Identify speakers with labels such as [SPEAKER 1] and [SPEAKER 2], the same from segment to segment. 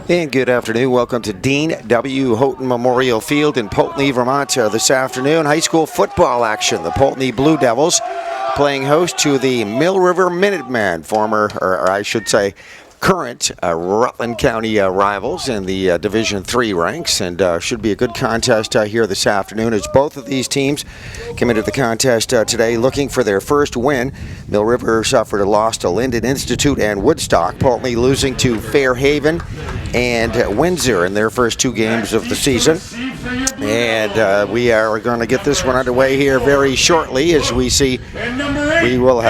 [SPEAKER 1] And good afternoon. Welcome to Dean W. Houghton Memorial Field in Poultney, Vermont this afternoon. High school football action. The Poultney Blue Devils playing host to the Mill River Minutemen, current Rutland County rivals in the Division III ranks, and should be a good contest here this afternoon as both of these teams come into the contest today looking for their first win. Mill River suffered a loss to Linden Institute and Woodstock. Poultney losing to Fairhaven and Windsor in their first two games of the season. And we are going to get this one underway here very shortly as we see we'll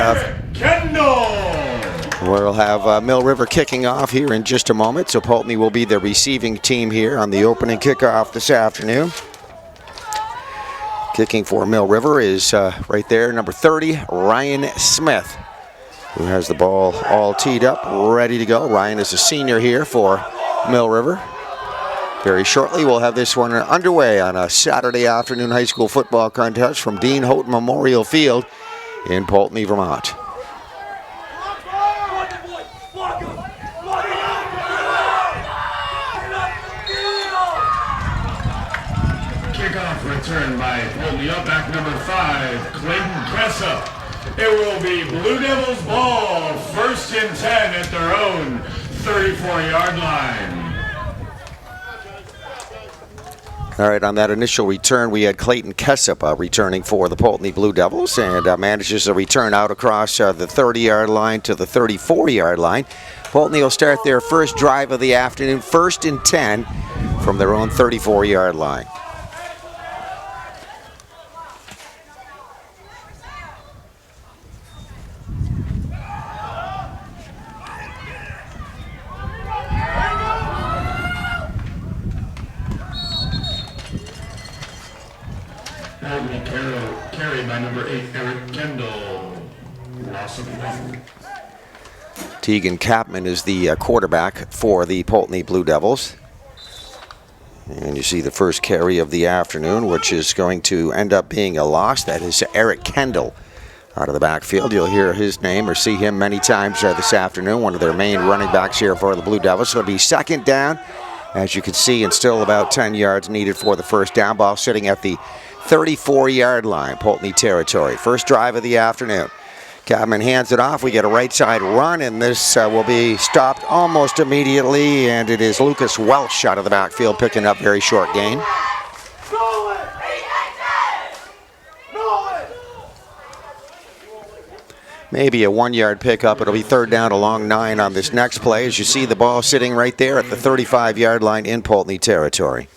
[SPEAKER 1] have Mill River kicking off here in just a moment, so Poultney will be the receiving team here on the opening kickoff this afternoon. Kicking for Mill River is right there, number 30, Ryan Smith, who has the ball all teed up, ready to go. Ryan is a senior here for Mill River. Very shortly, we'll have this one underway on a Saturday afternoon high school football contest from Dean Houghton Memorial Field in Poultney, Vermont.
[SPEAKER 2] Return by Poultney up back number 5, Clayton Kessa. It will be Blue Devils ball, 1st and 10 at their own 34-yard line.
[SPEAKER 1] All right, on that initial return, we had Clayton Kessup returning for the Poultney Blue Devils, and manages a return out across the 30-yard line to the 34-yard line. Poultney will start their first drive of the afternoon, 1st and 10 from their own 34-yard line.
[SPEAKER 2] Carried by number 8, Eric Kendall. Loss of 1.
[SPEAKER 1] Tegan Capman is the quarterback for the Poultney Blue Devils. And you see the first carry of the afternoon, which is going to end up being a loss. That is Eric Kendall out of the backfield. You'll hear his name or see him many times this afternoon, one of their main running backs here for the Blue Devils. So it'll be 2nd down, as you can see, and still about 10 yards needed for the first down. Ball sitting at the 34-yard line, Poultney territory. First drive of the afternoon. Capman hands it off. We get a right side run, and this will be stopped almost immediately, and it is Lucas Welsh out of the backfield picking up very short gain. Maybe a 1-yard pickup. It'll be 3rd down along 9 on this next play, as you see the ball sitting right there at the 35-yard line in Poultney territory.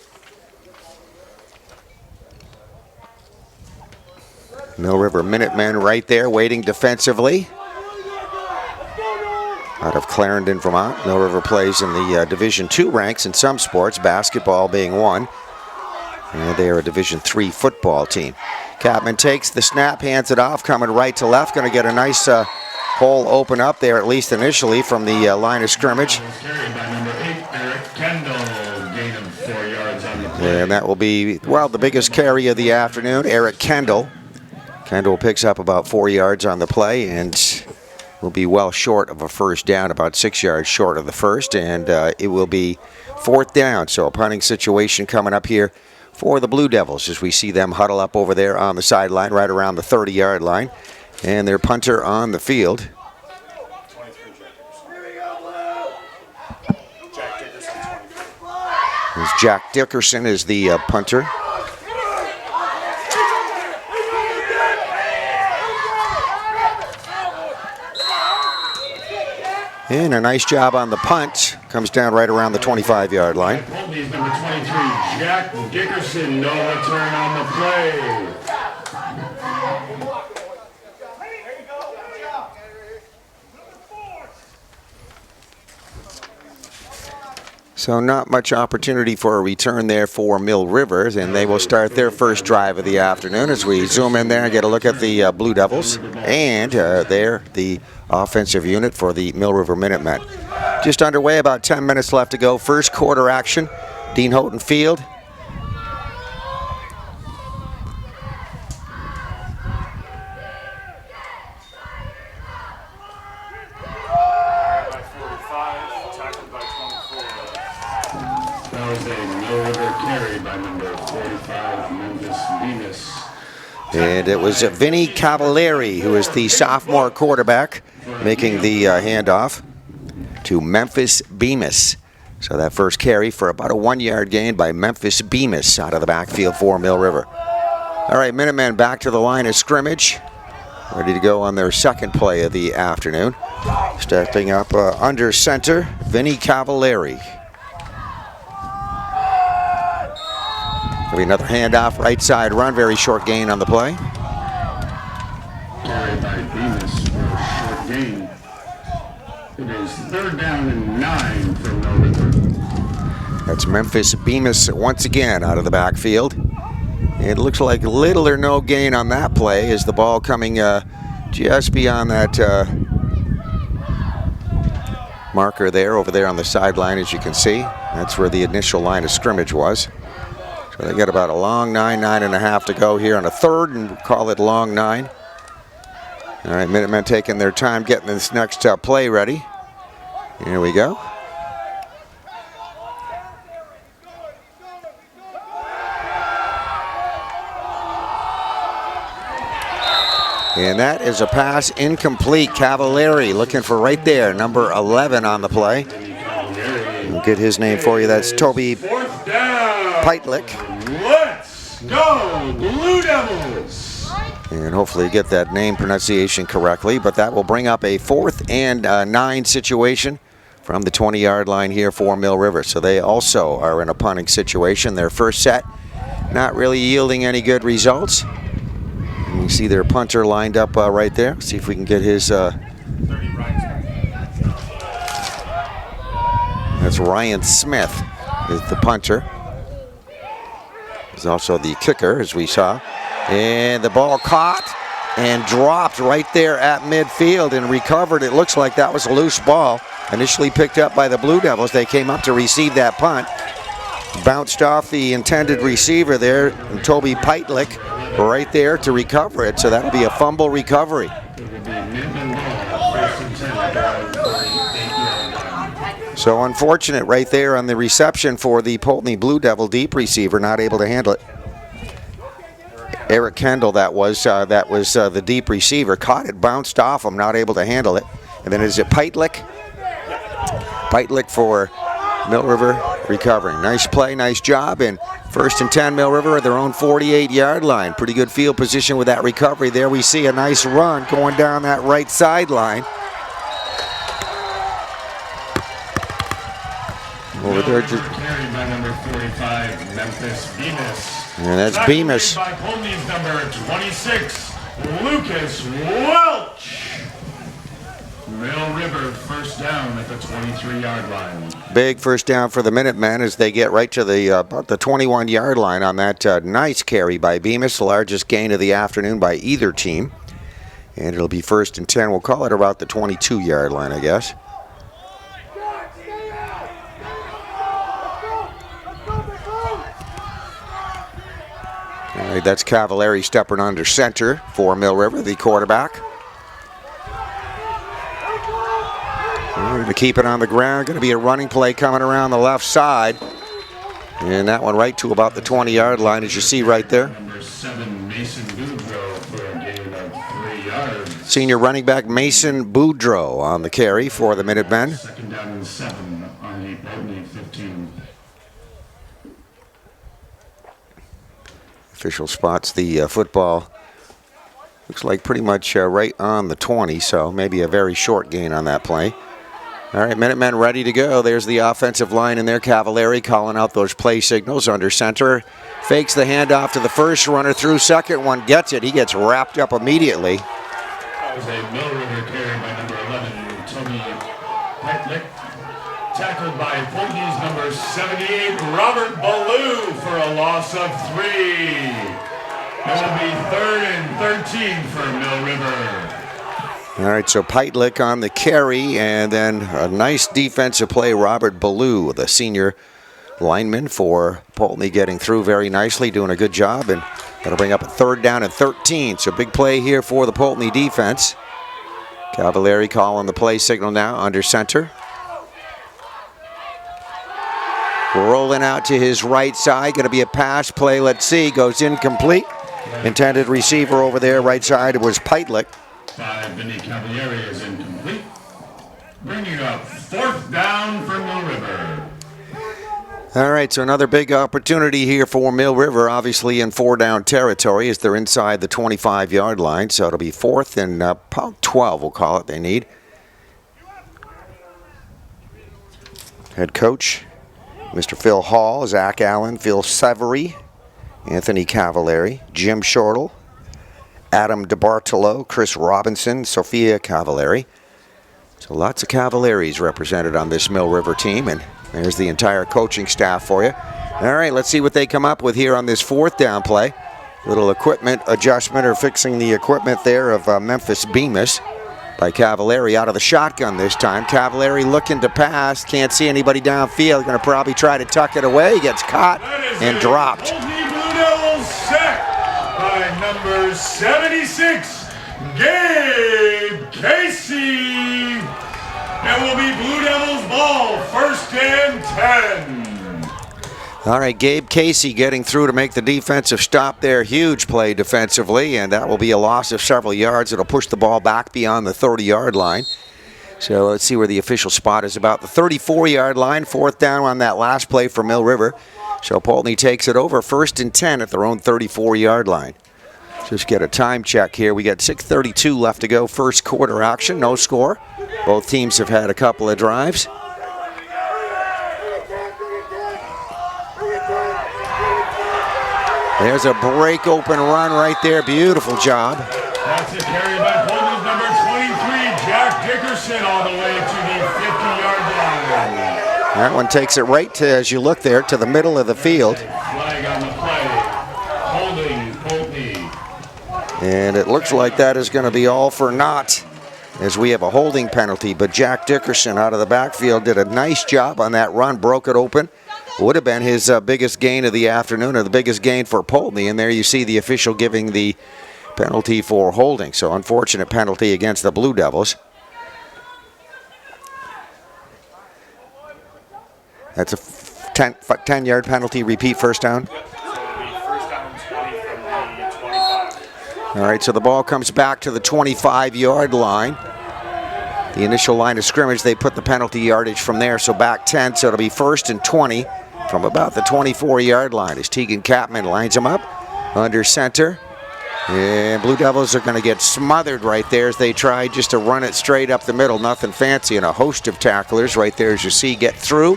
[SPEAKER 1] Mill River Minutemen right there waiting defensively. Out of Clarendon, Vermont. Mill River plays in the Division II ranks in some sports, basketball being one. And they are a Division III football team. Capman takes the snap, hands it off, coming right to left. Going to get a nice hole open up there, at least initially, from the line of scrimmage.
[SPEAKER 2] Carried by number 8, Eric Kendall. Gain of 4 yards on the play.
[SPEAKER 1] And that will be, well, the biggest carry of the afternoon, Eric Kendall. Kendall picks up about 4 yards on the play and will be well short of a first down, about 6 yards short of the first, and it will be 4th down. So a punting situation coming up here for the Blue Devils as we see them huddle up over there on the sideline right around the 30-yard line, and their punter on the field. Jack Dickerson is the punter. And a nice job on the punt. Comes down right around the 25-yard line.
[SPEAKER 2] Poultney's number 23, Jack Dickerson. No return on the play.
[SPEAKER 1] So not much opportunity for a return there for Mill River, and they will start their first drive of the afternoon as we zoom in there and get a look at the Blue Devils. And there, the offensive unit for the Mill River Minutemen. Just underway, about 10 minutes left to go. First quarter action, Dean Houghton Field.
[SPEAKER 2] is a Mill River carry by number 45, Memphis Bemis.
[SPEAKER 1] And it was Vinny Cavallari, who is the sophomore quarterback, making the handoff to Memphis Bemis. So that first carry for about a 1-yard gain by Memphis Bemis out of the backfield for Mill River. All right, Minutemen back to the line of scrimmage, ready to go on their second play of the afternoon. Stepping up under center, Vinny Cavallari. There'll be another handoff, right side run, very short gain on the play.
[SPEAKER 2] Carry by Bemis for a short gain. It is 3rd down and 9 for Mill River.
[SPEAKER 1] That's Memphis Bemis once again out of the backfield. It looks like little or no gain on that play as the ball coming just beyond that marker there, over there on the sideline, as you can see. That's where the initial line of scrimmage was. So they got about a long 9.5 to go here on a 3rd, and we'll call it long 9. All right, Minutemen taking their time getting this next play ready. Here we go. And that is a pass incomplete. Cavallari looking for right there, number 11 on the play. We'll get his name for you. That's Toby Peitlick.
[SPEAKER 2] Let's go, Blue Devils!
[SPEAKER 1] And hopefully get that name pronunciation correctly, but that will bring up a 4th and 9 situation from the 20-yard line here for Mill River. So they also are in a punting situation. Their first set not really yielding any good results. And you see their punter lined up right there. See if we can get his... That's Ryan Smith is the punter. He's also the kicker, as we saw. And the ball caught and dropped right there at midfield and recovered. It looks like that was a loose ball. Initially picked up by the Blue Devils. They came up to receive that punt. Bounced off the intended receiver there, and Toby Peitlick right there to recover it. So that'll be a fumble recovery. So unfortunate right there on the reception for the Poultney Blue Devil deep receiver, not able to handle it. Eric Kendall, that was the deep receiver. Caught it, bounced off him, not able to handle it. And then is it Peitlick? Peitlick for Mill River recovering. Nice play, nice job. And 1st and 10, Mill River at their own 48-yard line. Pretty good field position with that recovery. There we see a nice run going down that right sideline. Over there,
[SPEAKER 2] carried by number 45, Memphis Bemis.
[SPEAKER 1] And that's Bemis.
[SPEAKER 2] By Poultney's number 26, Lucas Welch. Mill River 1st down at the 23-yard line.
[SPEAKER 1] Big 1st down for the Minutemen as they get right to the about the 21-yard line on that nice carry by Bemis, the largest gain of the afternoon by either team. And it'll be 1st and 10. We'll call it about the 22-yard line, I guess. All right, that's Cavallari stepping under center for Mill River, the quarterback. We're going to keep it on the ground. Going to be a running play coming around the left side. And that one right to about the 20-yard line, as you see right there.
[SPEAKER 2] Number 7, Mason Boudreau for a gain of 3 yards.
[SPEAKER 1] Senior running back Mason Boudreau on the carry for the Minutemen.
[SPEAKER 2] 2nd down and 7 on the Poultney 15.
[SPEAKER 1] Official spots the football. Looks like pretty much right on the 20, so maybe a very short gain on that play. All right, Minutemen ready to go. There's the offensive line in there. Cavallari calling out those play signals under center. Fakes the handoff to the first runner through. Second one gets it. He gets wrapped up immediately.
[SPEAKER 2] That was a Mill River carry by number 11, Toby Peitlick. Tackled by Poultney's number 78, Robert Ballou, for a loss of 3. It will be 3rd and 13 for Mill River.
[SPEAKER 1] All right, so Peitlick on the carry, and then a nice defensive play. Robert Ballou, the senior lineman for Poultney, getting through very nicely, doing a good job, and that'll bring up a 3rd down and 13. So big play here for the Poultney defense. Cavallari calling the play signal now under center. rolling out to his right side. Going to be a pass play. Let's see. Goes incomplete. Intended receiver over there, right side. It was Peitlich.
[SPEAKER 2] Vinny Cavalieri is incomplete. Bringing up 4th down for Mill River.
[SPEAKER 1] All right, so another big opportunity here for Mill River, obviously in 4-down territory as they're inside the 25-yard line. So it'll be 4th and about 12, we'll call it, they need. Head coach, Mr. Phil Hall, Zach Allen, Phil Severy, Anthony Cavalieri, Jim Shortle, Adam DeBartolo, Chris Robinson, Sophia Cavalieri. So lots of Cavalieris represented on this Mill River team, and there's the entire coaching staff for you. All right, let's see what they come up with here on this 4th down play. Little equipment adjustment or fixing the equipment there of Memphis Bemis by Cavalieri out of the shotgun this time. Cavalieri looking to pass, can't see anybody downfield, going to probably try to tuck it away, gets caught and dropped.
[SPEAKER 2] Poultney Blue Devils sacked by number 76, Gabe Casey. It will be Blue Devils ball, 1st and 10.
[SPEAKER 1] All right, Gabe Casey getting through to make the defensive stop there. Huge play defensively, and that will be a loss of several yards. It'll push the ball back beyond the 30-yard line. So let's see where the official spot is, about the 34-yard line. 4th down on that last play for Mill River. So Poultney takes it over, 1st and 10 at their own 34-yard line. Just get a time check here. We got 6:32 left to go. First quarter action, no score. Both teams have had a couple of drives. There's a break open run right there. Beautiful job.
[SPEAKER 2] That's a carry by Poultney's number 23, Jack Dickerson, all the way to the 50-yard line.
[SPEAKER 1] That one takes it right to, as you look there, to the middle of the field.
[SPEAKER 2] Flag on the play. Holding Poultney.
[SPEAKER 1] And it looks like that is going to be all for naught as we have a holding penalty. But Jack Dickerson out of the backfield did a nice job on that run, broke it open. Would have been his biggest gain of the afternoon, or the biggest gain for Poultney. And there you see the official giving the penalty for holding. So unfortunate penalty against the Blue Devils. That's a 10-yard penalty. Repeat, 1st down. All right, so the ball comes back to the 25-yard line. The initial line of scrimmage, they put the penalty yardage from there, so back 10, so it'll be 1st and 20 from about the 24-yard line as Tegan Capman lines them up under center. And Blue Devils are going to get smothered right there as they try just to run it straight up the middle. Nothing fancy, and a host of tacklers right there as you see get through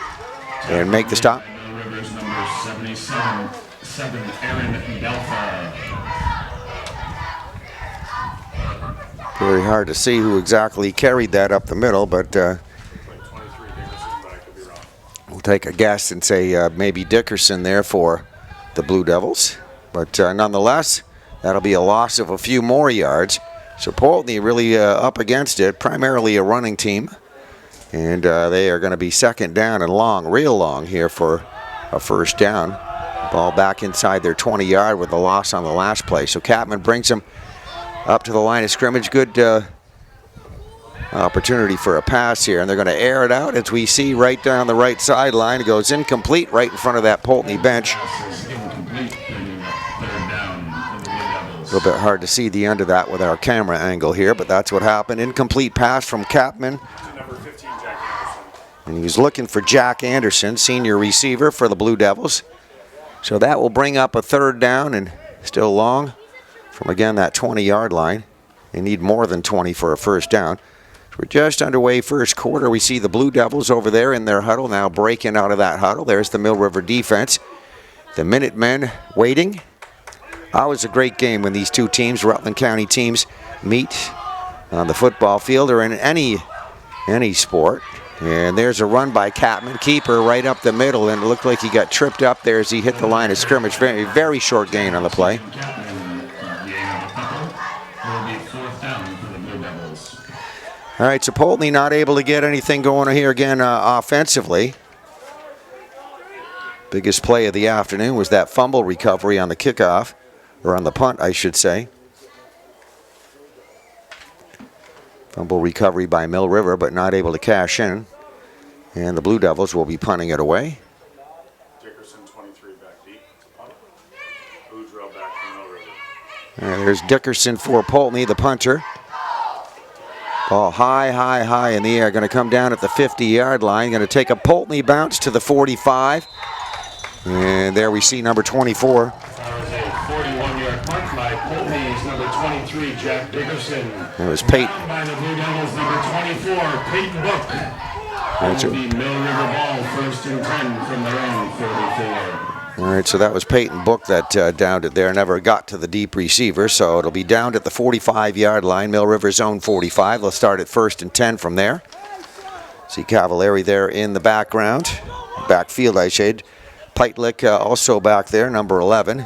[SPEAKER 1] and make the stop.
[SPEAKER 2] Rivers number 77, Aaron Delpha.
[SPEAKER 1] Very hard to see who exactly carried that up the middle, but we'll take a guess and say maybe Dickerson there for the Blue Devils. But nonetheless, that'll be a loss of a few more yards. So Poultney really up against it, primarily a running team. And they are going to be 2nd down and long, real long here for a 1st down. Ball back inside their 20-yard with a loss on the last play. So Capman brings them up to the line of scrimmage. Good opportunity for a pass here. And they're going to air it out as we see right down the right sideline. It goes incomplete right in front of that Poultney bench. A little bit hard to see the end of that with our camera angle here, but that's what happened. Incomplete pass from Capman. And he was looking for Jack Anderson, senior receiver for the Blue Devils. So that will bring up a 3rd down and still long from, again, that 20-yard line. They need more than 20 for a 1st down. So we're just underway first quarter. We see the Blue Devils over there in their huddle, now breaking out of that huddle. There's the Mill River defense. The Minutemen waiting. Always a great game when these two teams, Rutland County teams, meet on the football field or in any sport. And there's a run by Capman, keeper right up the middle, and it looked like he got tripped up there as he hit the line of scrimmage. Very, very short gain on the play. All right, so Poultney not able to get anything going here again offensively. Biggest play of the afternoon was that fumble recovery on the kickoff, or on the punt, I should say. Fumble recovery by Mill River, but not able to cash in. And the Blue Devils will be punting it away. And there's Dickerson for Poultney, the punter. Ball high, high, high in the air. Going to come down at the 50-yard line. Going to take a Poultney bounce to the 45. And there we see number 24.
[SPEAKER 2] That was a 41-yard punt by Poultney's number 23, Jack Dickerson.
[SPEAKER 1] It was Peyton.
[SPEAKER 2] Down by the Blue Devils, number 24, Peyton Book.
[SPEAKER 1] That's
[SPEAKER 2] That will be Mill River ball, 1st and 10 from their own 44.
[SPEAKER 1] All right, so that was Peyton Book that downed it there. Never got to the deep receiver, so it'll be downed at the 45-yard line. Mill River zone 45. They'll start at 1st and 10 from there. See Cavallari there in the background. Backfield, I shade. Peitlick also back there, number 11.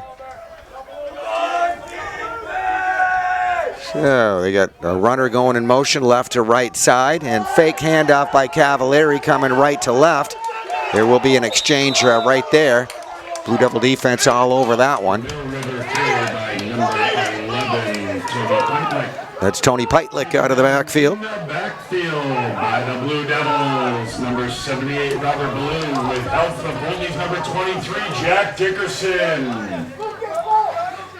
[SPEAKER 1] So they got a runner going in motion, left to right side, and fake handoff by Cavallari coming right to left. There will be an exchange right there. Blue Devil defense all over that one. That's Tony Peitlick out of the backfield.
[SPEAKER 2] Backfield by the Blue Devils, number 78, Robert Balloon, with help from Poultney's number 23, Jack Dickerson.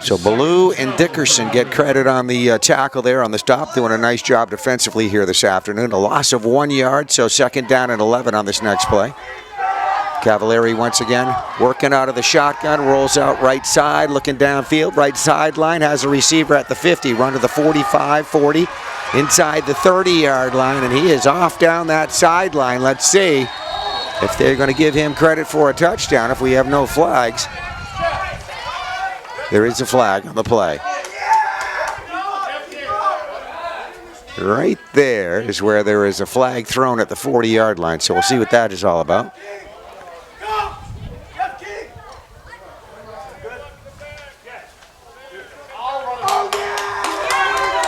[SPEAKER 1] So Ballou and Dickerson get credit on the tackle there on the stop, doing a nice job defensively here this afternoon. A loss of 1 yard, so 2nd down and 11 on this next play. Cavallari once again working out of the shotgun, rolls out right side, looking downfield, right sideline, has a receiver at the 50, run to the 45, 40, inside the 30-yard line, and he is off down that sideline. Let's see if they're going to give him credit for a touchdown if we have no flags. There is a flag on the play. Right there is where there is a flag thrown at the 40-yard line, so we'll see what that is all about.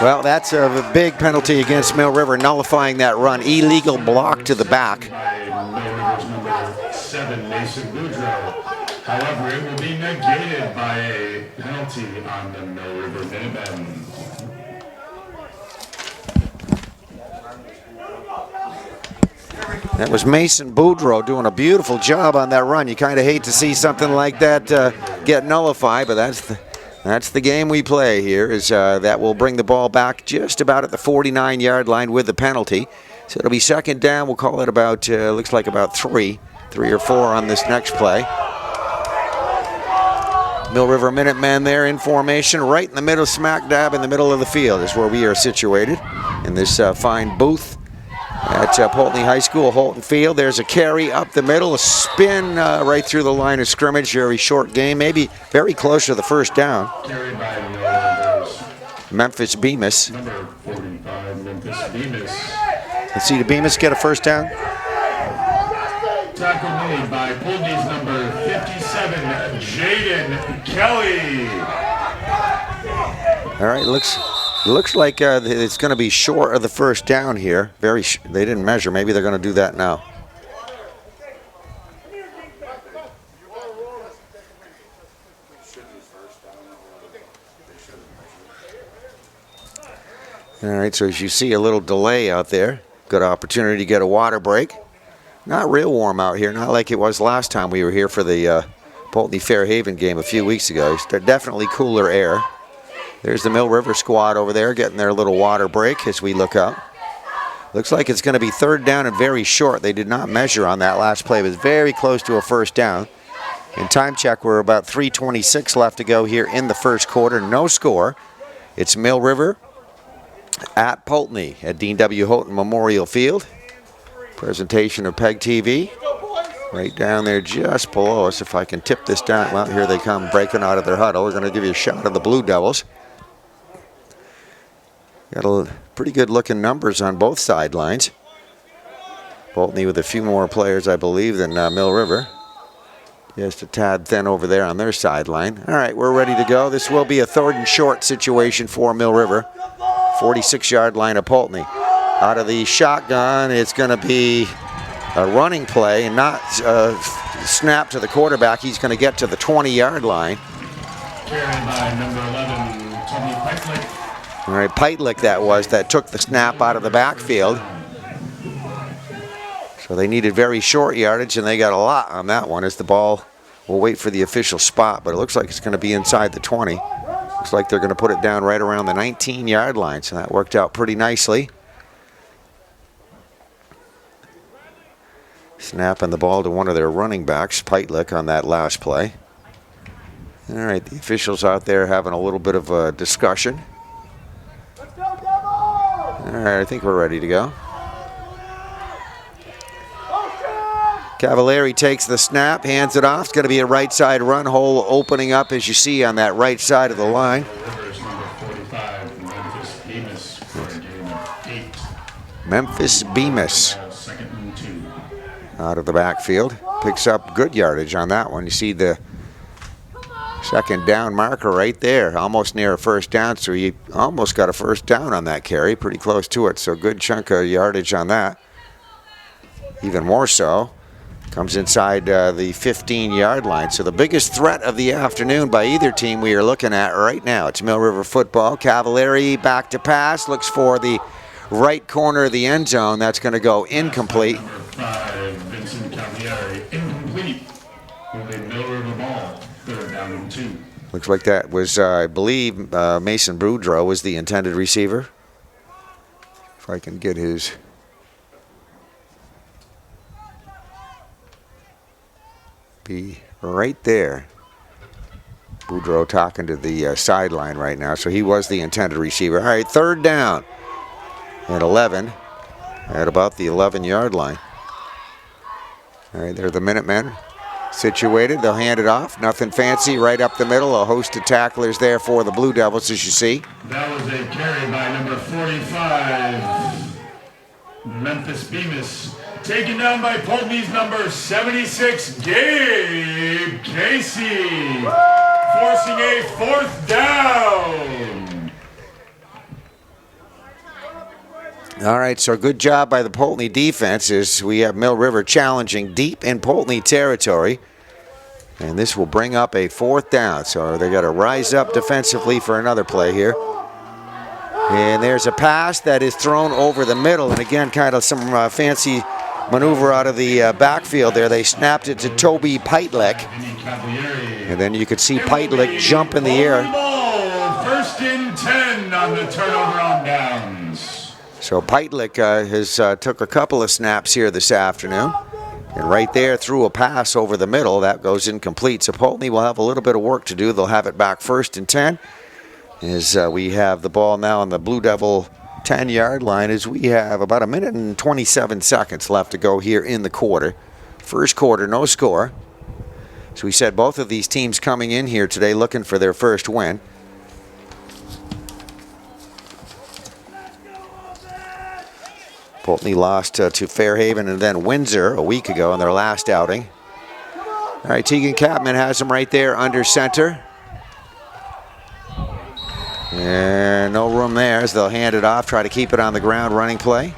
[SPEAKER 1] Well, that's a big penalty against Mill River, nullifying that run. Illegal block to the back.
[SPEAKER 2] Mill River's number 7, Mason Boudreau. However, it will be negated by a penalty on the Mill River Minutemen.
[SPEAKER 1] That was Mason Boudreau doing a beautiful job on that run. You kind of hate to see something like that get nullified, but that's the game we play here, is that will bring the ball back just about at the 49-yard line with the penalty. So it'll be 2nd down. We'll call it about, looks like about 3 or 4 on this next play. Mill River Minutemen there in formation, right in the middle, smack dab in the middle of the field is where we are situated in this fine booth at Poultney High School, Holton Field. There's a carry up the middle, a spin right through the line of scrimmage. Very short game, maybe very close to the 1st down.
[SPEAKER 2] Carried by
[SPEAKER 1] Memphis Bemis.
[SPEAKER 2] number 45, Memphis Bemis.
[SPEAKER 1] Let's see, did Bemis get a 1st down?
[SPEAKER 2] Tackle made by Poultney's number 57, Jaden Kelly.
[SPEAKER 1] All right, looks like it's going to be short of the 1st down here. They didn't measure. Maybe they're going to do that now. All right, so as you see, a little delay out there. Good opportunity to get a water break. Not real warm out here, not like it was last time we were here for the Poultney Fairhaven game a few weeks ago. There's definitely cooler air. There's the Mill River squad over there getting their little water break as we look up. Looks like it's going to be 3rd down and very short. They did not measure on that last play. It was very close to a 1st down. In time check, we're about 3:26 left to go here in the 1st quarter. No score. It's Mill River at Poultney at Dean W. Houghton Memorial Field. Presentation of PEGTV. Right down there just below us. If I can tip this down. Well, here they come breaking out of their huddle. We're going to give you a shot of the Blue Devils. Got a pretty good looking numbers on both sidelines. Poultney with a few more players, I believe, than Mill River. Just a tad thin over there on their sideline. All right, we're ready to go. This will be a 3rd and short situation for Mill River. 46-yard line of Poultney. Out of the shotgun, it's going to be a running play and not snap to the quarterback. He's going to get to the 20-yard line.
[SPEAKER 2] Carried by number 11, Tony Peitlick.
[SPEAKER 1] All right, Peitlick that took the snap out of the backfield. So they needed very short yardage, and they got a lot on that one as the ball will wait for the official spot, but it looks like it's going to be inside the 20. Looks like they're going to put it down right around the 19-yard line, so that worked out pretty nicely. Snapping the ball to one of their running backs, Peitlich, on that last play. All right, the officials out there having a little bit of a discussion.
[SPEAKER 3] Let's go, Devils!
[SPEAKER 1] All right, I think we're ready to go. Cavalieri takes the snap, hands it off. It's going to be a right side run, hole opening up as you see on that right side of the line. Memphis Bemis out of the backfield. Picks up good yardage on that one. You see the second down marker right there, almost near a first down. So he almost got a first down on that carry, pretty close to it. So good chunk of yardage on that. Even more so, comes inside the 15-yard line. So the biggest threat of the afternoon by either team we are looking at right now. It's Mill River football. Cavalieri back to pass, looks for the right corner of the end zone. That's going to go incomplete.
[SPEAKER 2] Number 5, Vincent Cavalieri, incomplete. With a Mill River ball, 3rd down and 2.
[SPEAKER 1] Looks like that was, I believe, Mason Boudreau was the intended receiver. If I can get his... Be right there. Boudreau talking to the sideline right now, so he was the intended receiver. All right, 3rd down at 11 at about the 11-yard line. All right, they're the Minutemen situated. They'll hand it off. Nothing fancy, right up the middle. A host of tacklers there for the Blue Devils, as you see.
[SPEAKER 2] That was a carry by number 45, Memphis Bemis. Taken down by Poultney's number 76, Gabe Casey. Forcing a 4th down.
[SPEAKER 1] All right, so good job by the Poultney defense as we have Mill River challenging deep in Poultney territory. And this will bring up a 4th down. So they got to rise up defensively for another play here. And there's a pass that is thrown over the middle. And again, kind of some fancy maneuver out of the backfield there. They snapped it to Toby Peitlich. And then you could see Peitlich jump in the air.
[SPEAKER 2] 1st and 10 on the turnover on downs.
[SPEAKER 1] So Peitlich has took a couple of snaps here this afternoon. And right there threw a pass over the middle. That goes incomplete. So Poultney will have a little bit of work to do. They'll have it back 1st and 10. As we have the ball now on the Blue Devil 10-yard line, as we have about 1 minute and 27 seconds left to go here in the quarter. First quarter, no score. So we said both of these teams coming in here today looking for their first win. Poultney lost to Fairhaven and then Windsor a week ago in their last outing. All right, Tegan Capman has them right there under center. And no room there as they'll hand it off, try to keep it on the ground, running play.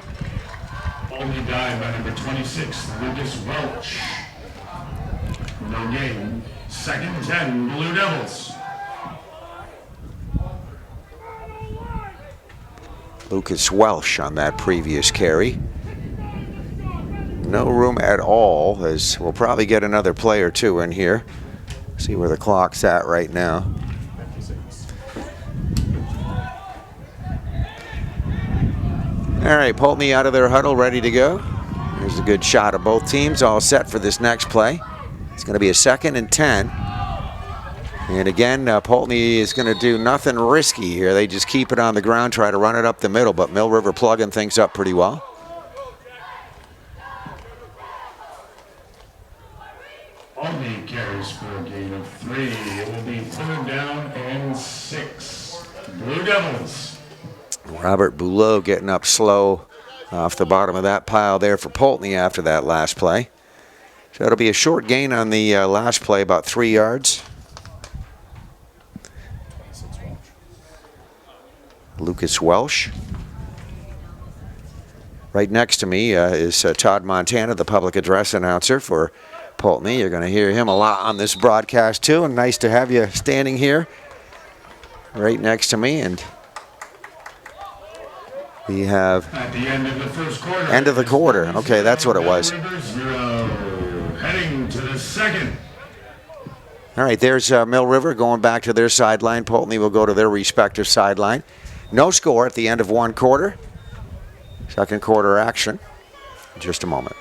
[SPEAKER 2] Only died by number 26, Lucas Welch. No gain. 2nd and 10, Blue Devils.
[SPEAKER 1] Lucas Welsh on that previous carry. No room at all, as we'll probably get another play or two in here. See where the clock's at right now. All right, Poultney out of their huddle, ready to go. Here's a good shot of both teams, all set for this next play. It's going to be a 2nd and 10. And again, Poultney is going to do nothing risky here. They just keep it on the ground, try to run it up the middle, but Mill River plugging things up pretty well.
[SPEAKER 2] Poultney carries for a gain of 3. It will be 3rd down and 6. Blue Devils.
[SPEAKER 1] Robert Boulot getting up slow off the bottom of that pile there for Poultney after that last play. So it'll be a short gain on the last play, about 3 yards. Lucas Welsh. Right next to me is Todd Montana, the public address announcer for Poultney. You're going to hear him a lot on this broadcast too, and nice to have you standing here right next to me. And we have
[SPEAKER 2] at the end of the first quarter.
[SPEAKER 1] End of the quarter. Okay, that's what it was.
[SPEAKER 2] Heading to the 2nd.
[SPEAKER 1] All right, there's Mill River going back to their sideline. Poultney will go to their respective sideline. No score at the end of one quarter. Second quarter action in just a moment.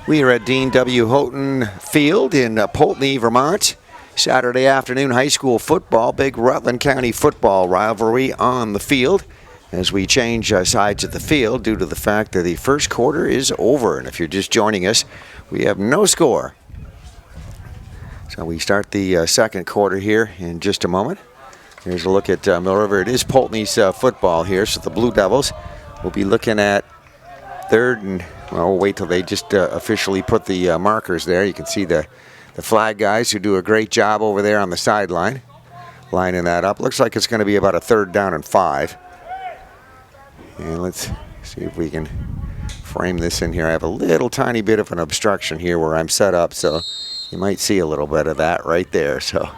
[SPEAKER 1] We are at Dean W. Houghton Field in Poultney, Vermont. Saturday afternoon high school football, big Rutland County football rivalry on the field as we change sides of the field due to the fact that the first quarter is over. And if you're just joining us, we have no score. So we start the second quarter here in just a moment. Here's a look at Mill River. It is Poultney's football here, so the Blue Devils will be looking at third and, well, we'll wait till they just officially put the markers there. You can see the flag guys who do a great job over there on the sideline, lining that up. Looks like it's going to be about a 3rd down and 5. And let's see if we can frame this in here. I have a little tiny bit of an obstruction here where I'm set up, so you might see a little bit of that right there. So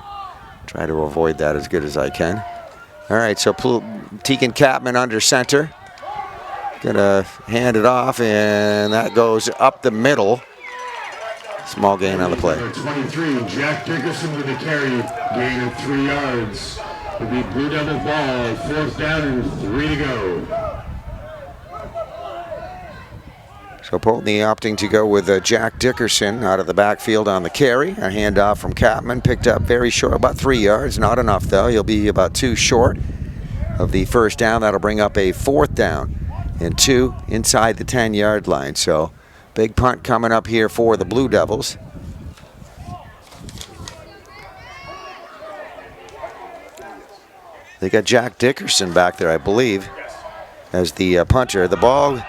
[SPEAKER 1] try to avoid that as good as I can. All right, so Tegan Capman under center. Gonna hand it off, and that goes up the middle. Small gain on the play.
[SPEAKER 2] 23, Jack Dickerson with the carry, gain of 3 yards. It'll be Blue Devil ball, 4th down and 3 to go.
[SPEAKER 1] So Poultney opting to go with Jack Dickerson out of the backfield on the carry. A handoff from Capman, picked up very short, about 3 yards. Not enough though. He'll be about 2 short of the first down. That'll bring up a 4th down and 2 inside the 10-yard line. So big punt coming up here for the Blue Devils. They got Jack Dickerson back there, I believe, as the punter. The ball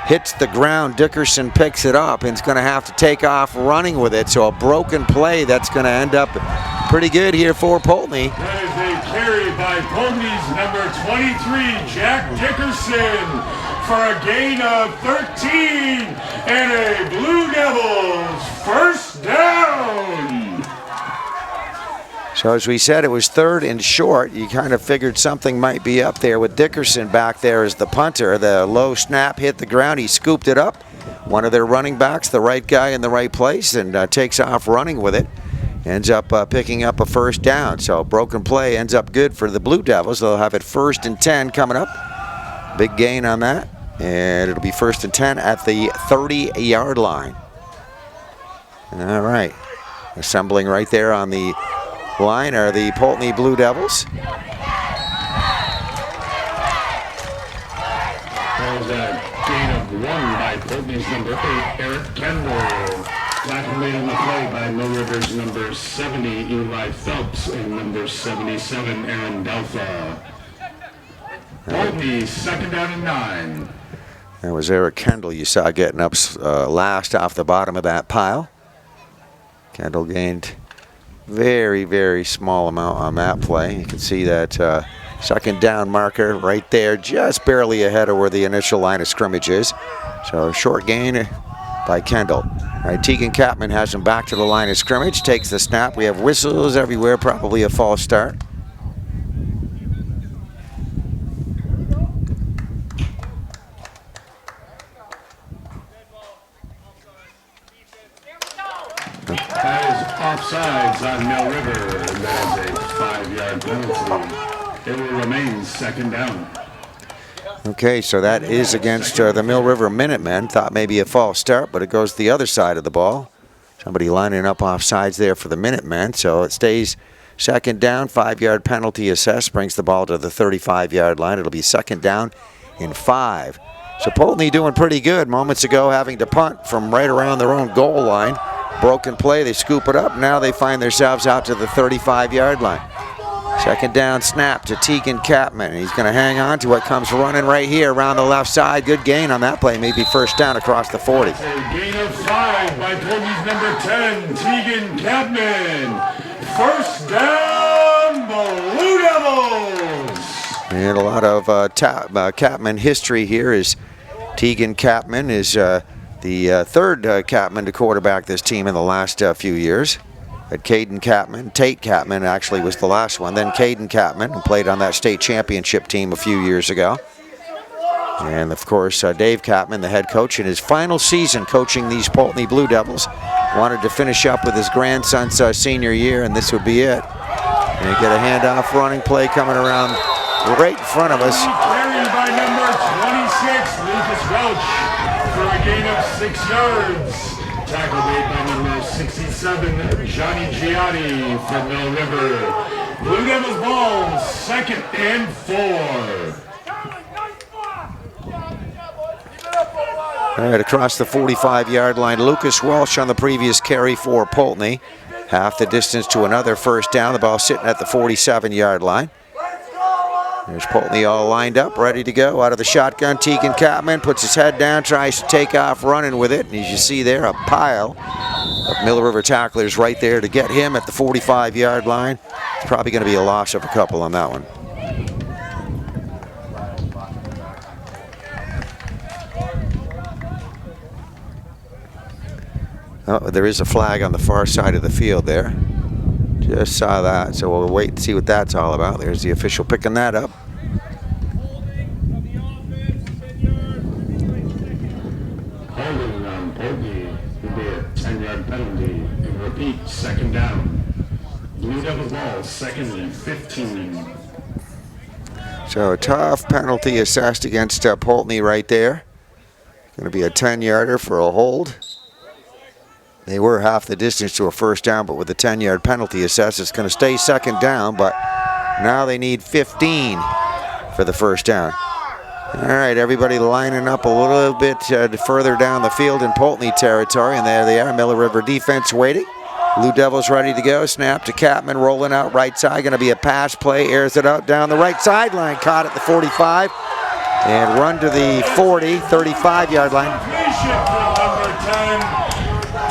[SPEAKER 1] hits the ground. Dickerson picks it up and is going to have to take off running with it. So a broken play that's going to end up pretty good here for Poultney.
[SPEAKER 2] That is a carry by Poultney's number 23, Jack Dickerson, for a gain of 13 and a Blue Devils 1st down.
[SPEAKER 1] So as we said, it was 3rd and short. You kind of figured something might be up there with Dickerson back there as the punter. The low snap hit the ground. He scooped it up. One of their running backs, the right guy in the right place, and takes off running with it. Ends up picking up a 1st down. So broken play ends up good for the Blue Devils. They'll have it 1st and 10 coming up. Big gain on that. And it'll be 1st and 10 at the 30-yard line. All right. Assembling right there on the line are the Poultney Blue Devils.
[SPEAKER 2] There's a gain of 1 by Poultney's number 8, Eric Kendall. Tackle made on the play by Mill River's number 70, Eli Phelps, and number 77, Aaron Delpha. Poultney 2nd down and 9.
[SPEAKER 1] That was Eric Kendall you saw getting up last off the bottom of that pile. Kendall gained very, very small amount on that play. You can see that 2nd down marker right there, just barely ahead of where the initial line of scrimmage is. So short gain by Kendall. All right, Tegan Capman has him back to the line of scrimmage, takes the snap. We have whistles everywhere, probably a false start.
[SPEAKER 2] That is offsides on Mill River, and that is a 5-yard penalty. It will remain 2nd down.
[SPEAKER 1] Okay, so that is against the Mill River Minutemen. Thought maybe a false start, but it goes to the other side of the ball. Somebody lining up offsides there for the Minutemen, so it stays 2nd down, 5-yard penalty assessed, brings the ball to the 35-yard line. It'll be 2nd down and 5. So Poultney doing pretty good. Moments ago having to punt from right around their own goal line. Broken play, they scoop it up. Now they find themselves out to the 35-yard line. 2nd down snap to Tegan Capman. He's going to hang on to what comes running right here around the left side. Good gain on that play, maybe 1st down across the 40.
[SPEAKER 2] A gain of 5 by Poultney's number 10, Tegan Capman. 1st down, Blue Devils.
[SPEAKER 1] And a lot of Capman history here is Tegan Capman is the 3rd Capman to quarterback this team in the last few years. At Caden Capman, Tate Capman actually was the last one. Then Caden Capman, who played on that state championship team a few years ago. And of course, Dave Capman, the head coach, in his final season coaching these Poultney Blue Devils. wanted to finish up with his grandson's senior year, and this would be it. And you get a handoff running play coming around right in front of us.
[SPEAKER 2] Carried by number 26, Lucas Welch, for a gain of 6 yards. Tackle made by number 67, Johnny Giotti from Mill River. Blue Devils ball, 2nd and 4.
[SPEAKER 1] All right, across the 45-yard line, Lucas Welch on the previous carry for Poultney. Half the distance to another first down. The ball sitting at the 47-yard line. There's Poultney all lined up, ready to go. Out of the shotgun, Tegan Catman puts his head down, tries to take off running with it. And as you see there, a pile of Mill River tacklers right there to get him at the 45-yard line. It's probably going to be a loss of a couple on that one. Oh, there is a flag on the far side of the field there. Just saw that, so we'll wait and see what that's all about. There's the official picking that up.
[SPEAKER 2] Holding on Poultney will be a 10-yard penalty. And repeat, 2nd down. Blue Devils ball, 2nd and 15.
[SPEAKER 1] So a tough penalty assessed against Poultney right there. Going to be a 10-yarder for a hold. They were half the distance to a first down, but with the 10-yard penalty assessed, it's going to stay 2nd down, but now they need 15 for the first down. All right, everybody lining up a little bit further down the field in Poultney territory, and there they are, Miller River defense waiting. Blue Devils ready to go. Snap to Catman, rolling out right side. Going to be a pass play, airs it out down the right sideline, caught at the 45, and run to the 40, 35-yard line.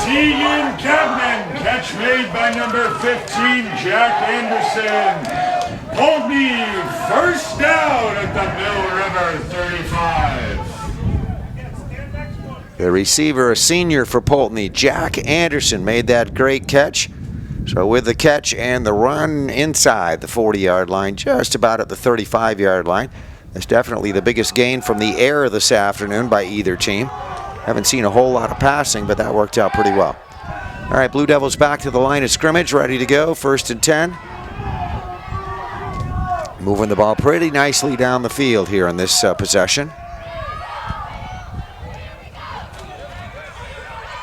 [SPEAKER 2] Tegan Catman, catch made by number 15, Jack Anderson. Poultney, first down at the Mill River 35.
[SPEAKER 1] The receiver, a senior for Poultney, Jack Anderson, made that great catch. So with the catch and the run inside the 40-yard line, just about at the 35-yard line. That's definitely the biggest gain from the air this afternoon by either team. Haven't seen a whole lot of passing, but that worked out pretty well. All right, Blue Devils back to the line of scrimmage, ready to go, 1st and 10. Moving the ball pretty nicely down the field here in this possession.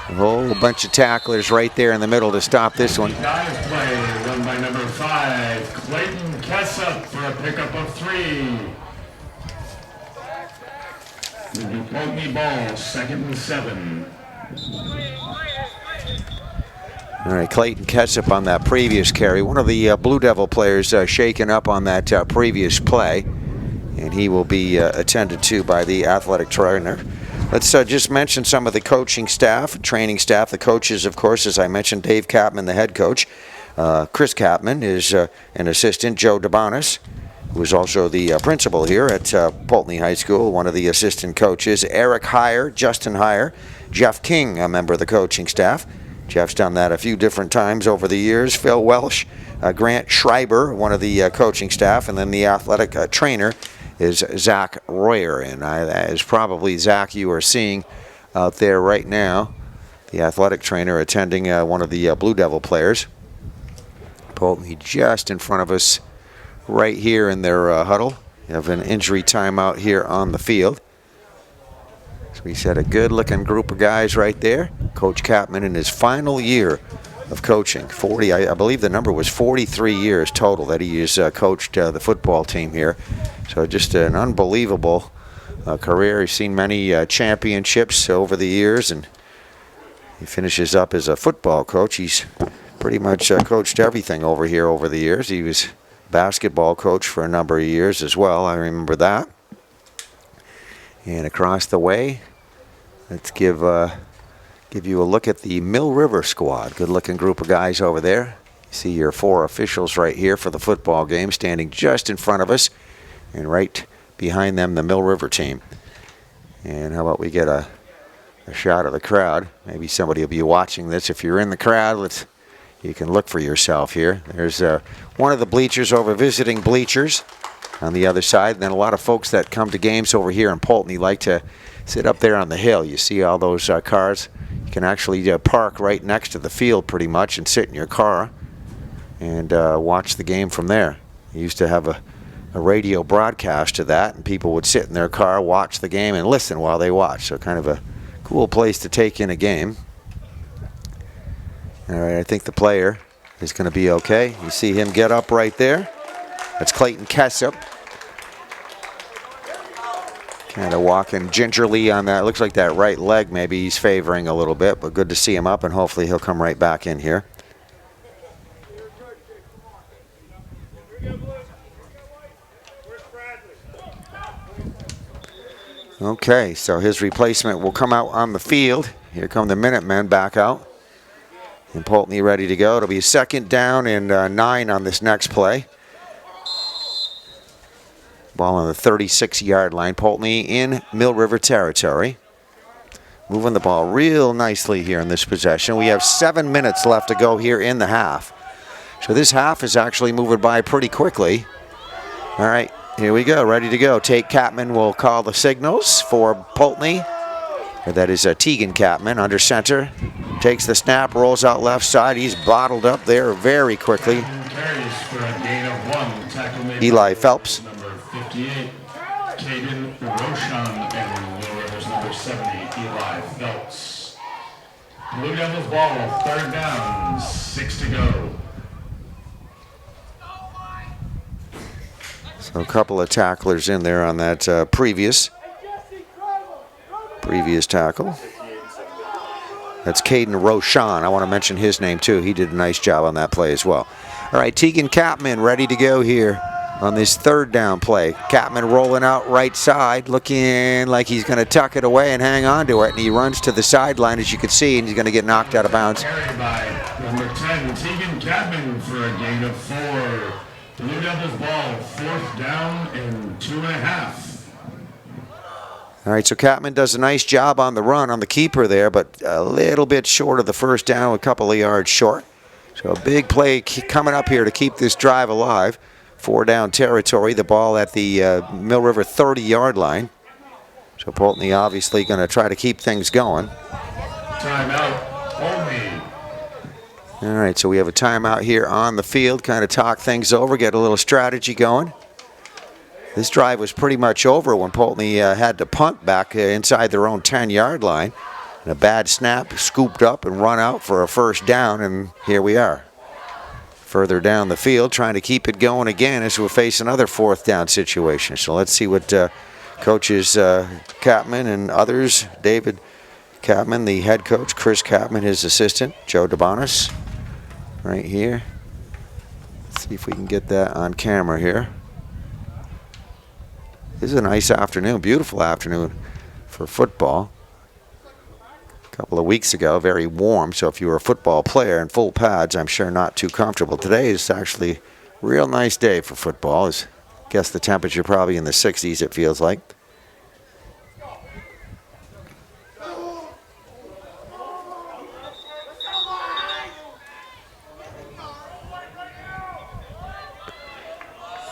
[SPEAKER 1] A whole bunch of tacklers right there in the middle to stop this one.
[SPEAKER 2] Dive play run by number 5, Clayton Kessup for a pickup of 3. The Poultney ball, 2nd and 7.
[SPEAKER 1] All right, Clayton Kessup on that previous carry. One of the Blue Devil players shaken up on that previous play, and he will be attended to by the athletic trainer. Let's just mention some of the coaching staff, training staff. The coaches, of course, as I mentioned, Dave Catman, the head coach. Chris Catman is an assistant. Joe DeBonis, who is also the principal here at Poultney High School, one of the assistant coaches. Eric Heyer, Justin Heyer, Jeff King, a member of the coaching staff. Jeff's done that a few different times over the years. Phil Welsh, Grant Schreiber, one of the coaching staff, and then the athletic trainer is Zach Royer. And that is probably Zach you are seeing out there right now, the athletic trainer attending one of the Blue Devil players. Poultney just in front of us right here in their huddle. You have an injury timeout here on the field. So we said a good-looking group of guys right there. Coach Catman in his final year of coaching. I believe the number was 43 years total that he has coached the football team here. So just an unbelievable career. He's seen many championships over the years, and he finishes up as a football coach. He's pretty much coached everything over here over the years. He was basketball coach for a number of years as well. I remember that. And across the way, let's give you a look at the Mill River squad. Good-looking group of guys over there. You see your 4 officials right here for the football game, standing just in front of us, and right behind them, the Mill River team. And how about we get a shot of the crowd? Maybe somebody will be watching this. If you're in the crowd, you can look for yourself here. There's one of the bleachers over, visiting bleachers on the other side. And then a lot of folks that come to games over here in Poultney like to sit up there on the hill. You see all those cars. You can actually park right next to the field pretty much and sit in your car and watch the game from there. You used to have a radio broadcast of that, and people would sit in their car, watch the game, and listen while they watch. So kind of a cool place to take in a game. All right, I think the player is going to be okay. You see him get up right there. That's Clayton Kessup. Kind of walking gingerly on that. Looks like that right leg maybe he's favoring a little bit, but good to see him up, and hopefully he'll come right back in here. Okay, so his replacement will come out on the field. Here come the Minutemen back out. And Poultney ready to go. It'll be 2nd down and 9 on this next play. Ball on the 36-yard line. Poultney in Mill River territory. Moving the ball real nicely here in this possession. We have 7 minutes left to go here in the half. So this half is actually moving by pretty quickly. All right, here we go, ready to go. Tate Capman will call the signals for Poultney. That is Tegan Capman under center. Takes the snap, rolls out left side. He's bottled up there very quickly. Eli Phelps.
[SPEAKER 2] Number 58, Caden Roshan, and Mill River's number 70, Eli Phelps. Blue Devils ball, 3rd down, 6 to go.
[SPEAKER 1] So a couple of tacklers in there on that previous tackle. That's Caden Roshan. I want to mention his name too. He did a nice job on that play as well. All right, Tegan Capman ready to go here on this 3rd down play. Capman rolling out right side, looking like he's going to tuck it away and hang on to it. And he runs to the sideline, as you can see, and he's going to get knocked out of bounds.
[SPEAKER 2] Carried by number 10, Tegan Capman for a gain of 4. Blue Devils ball, 4th down and 2.5.
[SPEAKER 1] All right, so Capman does a nice job on the run on the keeper there, but a little bit short of the 1st down, a couple of yards short. So a big play coming up here to keep this drive alive. 4 down territory, the ball at the Mill River 30-yard line. So Poultney obviously going to try to keep things going.
[SPEAKER 2] Timeout, Poultney.
[SPEAKER 1] All right, so we have a timeout here on the field, kind of talk things over, get a little strategy going. This drive was pretty much over when Poultney had to punt back inside their own 10-yard line. And a bad snap, scooped up and run out for a 1st down, and here we are. Further down the field, trying to keep it going again as we face another 4th down situation. So let's see what coaches Capman and others, David Capman, the head coach, Chris Capman, his assistant, Joe DeBonis, right here. Let's see if we can get that on camera here. This is a nice afternoon, beautiful afternoon for football. A couple of weeks ago, very warm, so if you were a football player in full pads, I'm sure not too comfortable. Today is actually a real nice day for football. I guess the temperature probably in the 60s, it feels like.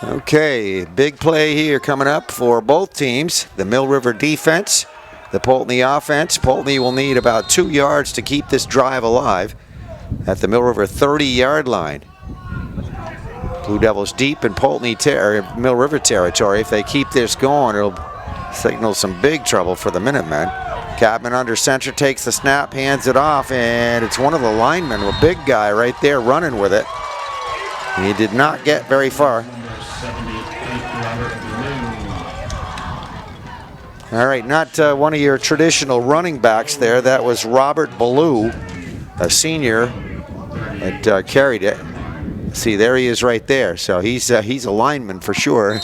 [SPEAKER 1] Okay, big play here coming up for both teams. The Mill River defense, the Poultney offense. Poultney will need about 2 yards to keep this drive alive at the Mill River 30-yard line. Blue Devils deep in Mill River territory. If they keep this going, it'll signal some big trouble for the Minutemen. Capman under center takes the snap, hands it off, and it's one of the linemen, a big guy right there running with it. He did not get very far. All right, not one of your traditional running backs there. That was Robert Ballou, a senior that carried it. See, there he is right there. So he's a lineman for sure.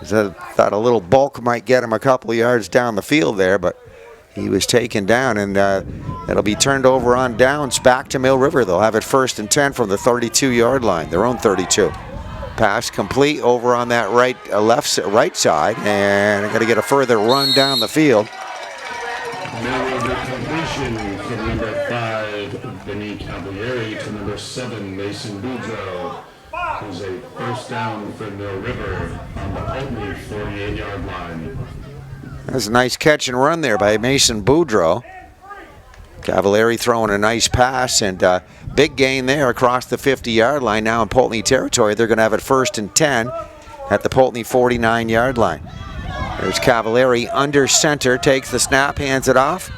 [SPEAKER 1] Thought a little bulk might get him a couple of yards down the field there, but he was taken down, and that'll be turned over on downs back to Mill River. They'll have it 1st and 10 from the 32-yard line, their own 32. Pass complete over on that right side, and I got to get a further run down the field.
[SPEAKER 2] Mill River completion from number 5, Benny Cavalieri, to number 7, Mason Boudreau. Is a 1st down for Mill River on the Poultney 48-yard line.
[SPEAKER 1] That's a nice catch and run there by Mason Boudreau. Cavalieri throwing a nice pass, and big gain there across the 50-yard line. Now in Poultney territory, they're going to have it 1st and 10 at the Poultney 49-yard line. There's Cavalieri under center, takes the snap, hands it off.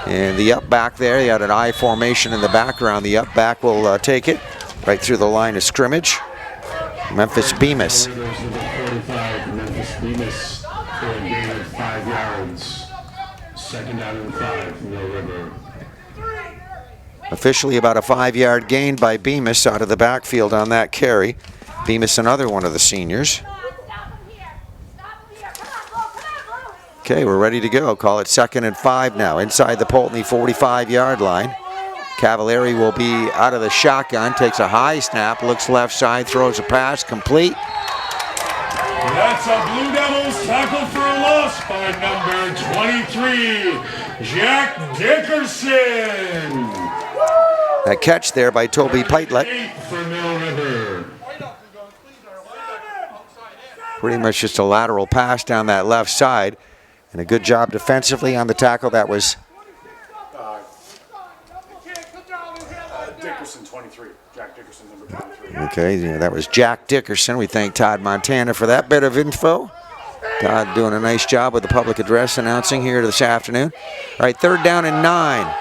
[SPEAKER 1] And the up back there, he had an I formation in the background. The up back will take it right through the line of scrimmage. Memphis Bemis.
[SPEAKER 2] Memphis Bemis for a gain of 5 yards. 2nd down and 5 from Mill River.
[SPEAKER 1] Officially about a 5-yard gain by Bemis out of the backfield on that carry. Bemis, another one of the seniors. Okay, we're ready to go. Call it 2nd and 5 now. Inside the Poultney 45-yard line. Cavalieri will be out of the shotgun, takes a high snap, looks left side, throws a pass, complete.
[SPEAKER 2] That's a Blue Devils tackle for a loss by number 23, Jack Dickerson.
[SPEAKER 1] That catch there by Toby Peitlet.
[SPEAKER 2] 8 for Mill River.
[SPEAKER 1] Pretty much just a lateral pass down that left side. And a good job defensively on the tackle. That was
[SPEAKER 4] Dickerson, 23. Jack Dickerson, number 23.
[SPEAKER 1] okay, yeah, that was Jack Dickerson. We thank Todd Montana for that bit of info. Todd doing a nice job with the public address announcing here this afternoon. All right, 3rd down and 9.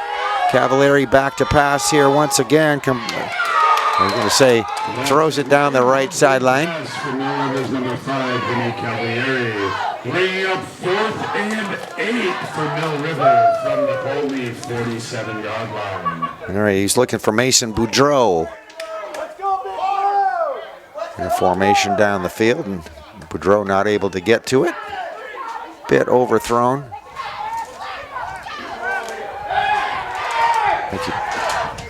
[SPEAKER 1] Cavalieri back to pass here once again. I'm going to say throws it down the right sideline.
[SPEAKER 2] Number 5, Vinny Cavalieri. Bringing up 4th and 8 for Mill River from the Poultney 47-yard line.
[SPEAKER 1] All right, he's looking for Mason Boudreau.
[SPEAKER 3] Let's go, big boy!
[SPEAKER 1] In a formation down the field, and Boudreau not able to get to it. Bit overthrown. Thank you.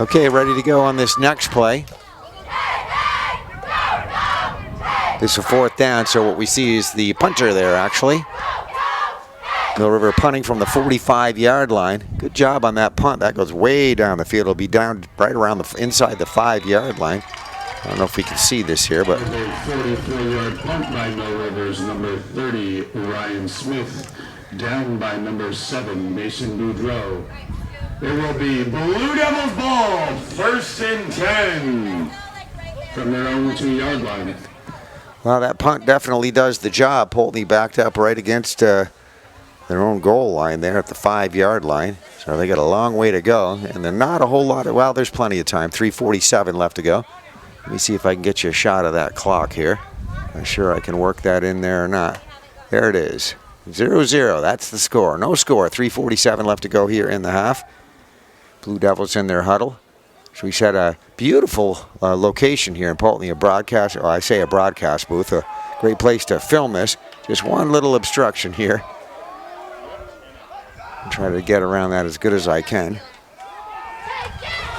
[SPEAKER 1] Okay, ready to go on this next play. This is a 4th down, so what we see is the punter there, actually. Mill River punting from the 45-yard line. Good job on that punt. That goes way down the field. It'll be down right around inside the 5-yard line. I don't know if we can see this here, but
[SPEAKER 2] 44-yard punt by Mill River's number 30, Ryan Smith, down by number 7, Mason Boudreau. It will be Blue Devils ball, 1st and 10 from their own 2-yard line.
[SPEAKER 1] well, that punt definitely does the job. Poultney backed up right against their own goal line there at the 5-yard line. So they got a long way to go, and they're not a whole lot of, well, there's plenty of time. 3:47 left to go. Let me see if I can get you a shot of that clock here. Not sure I can work that in there or not. There it is. 0-0. That's the score. No score. 3:47 left to go here in the half. Blue Devils in their huddle. So we set a beautiful location here in Poultney, a broadcast, or I say a broadcast booth, a great place to film this. Just one little obstruction here. I'll try to get around that as good as I can.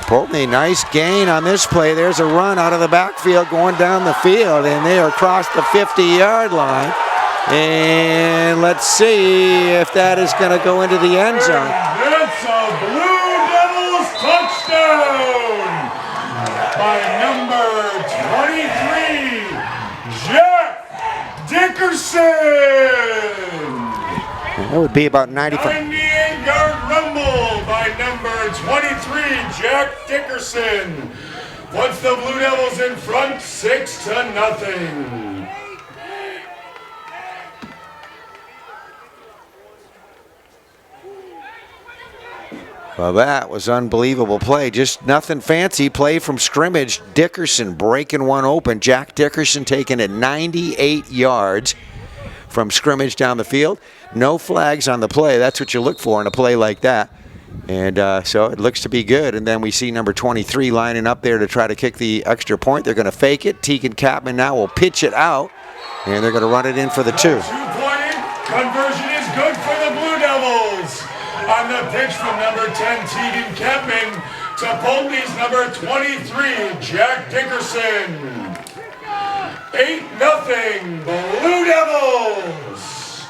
[SPEAKER 1] Poultney, nice gain on this play. There's a run out of the backfield going down the field, and they are across the 50-yard line. And let's see if that is going to go into the end zone.
[SPEAKER 2] That's a Blue Devils touchdown by number 23, Jack Dickerson.
[SPEAKER 1] That would be about 95.
[SPEAKER 2] 98-yard rumble by number 23, Jack Dickerson. Puts the Blue Devils in front 6-0.
[SPEAKER 1] Well, that was unbelievable play. Just nothing fancy. Play from scrimmage. Dickerson breaking one open. Jack Dickerson taking it 98 yards from scrimmage down the field. No flags on the play. That's what you look for in a play like that. And so it looks to be good. And then we see number 23 lining up there to try to kick the extra point. They're going to fake it. Tegan Capman now will pitch it out. And they're going to run it in for the 2.
[SPEAKER 2] Two-point conversion is good for the Blue Devils. On the pitch from number 10, Tegan Capman, to Poultney's number 23, Jack Dickerson. 8-0, Blue Devils.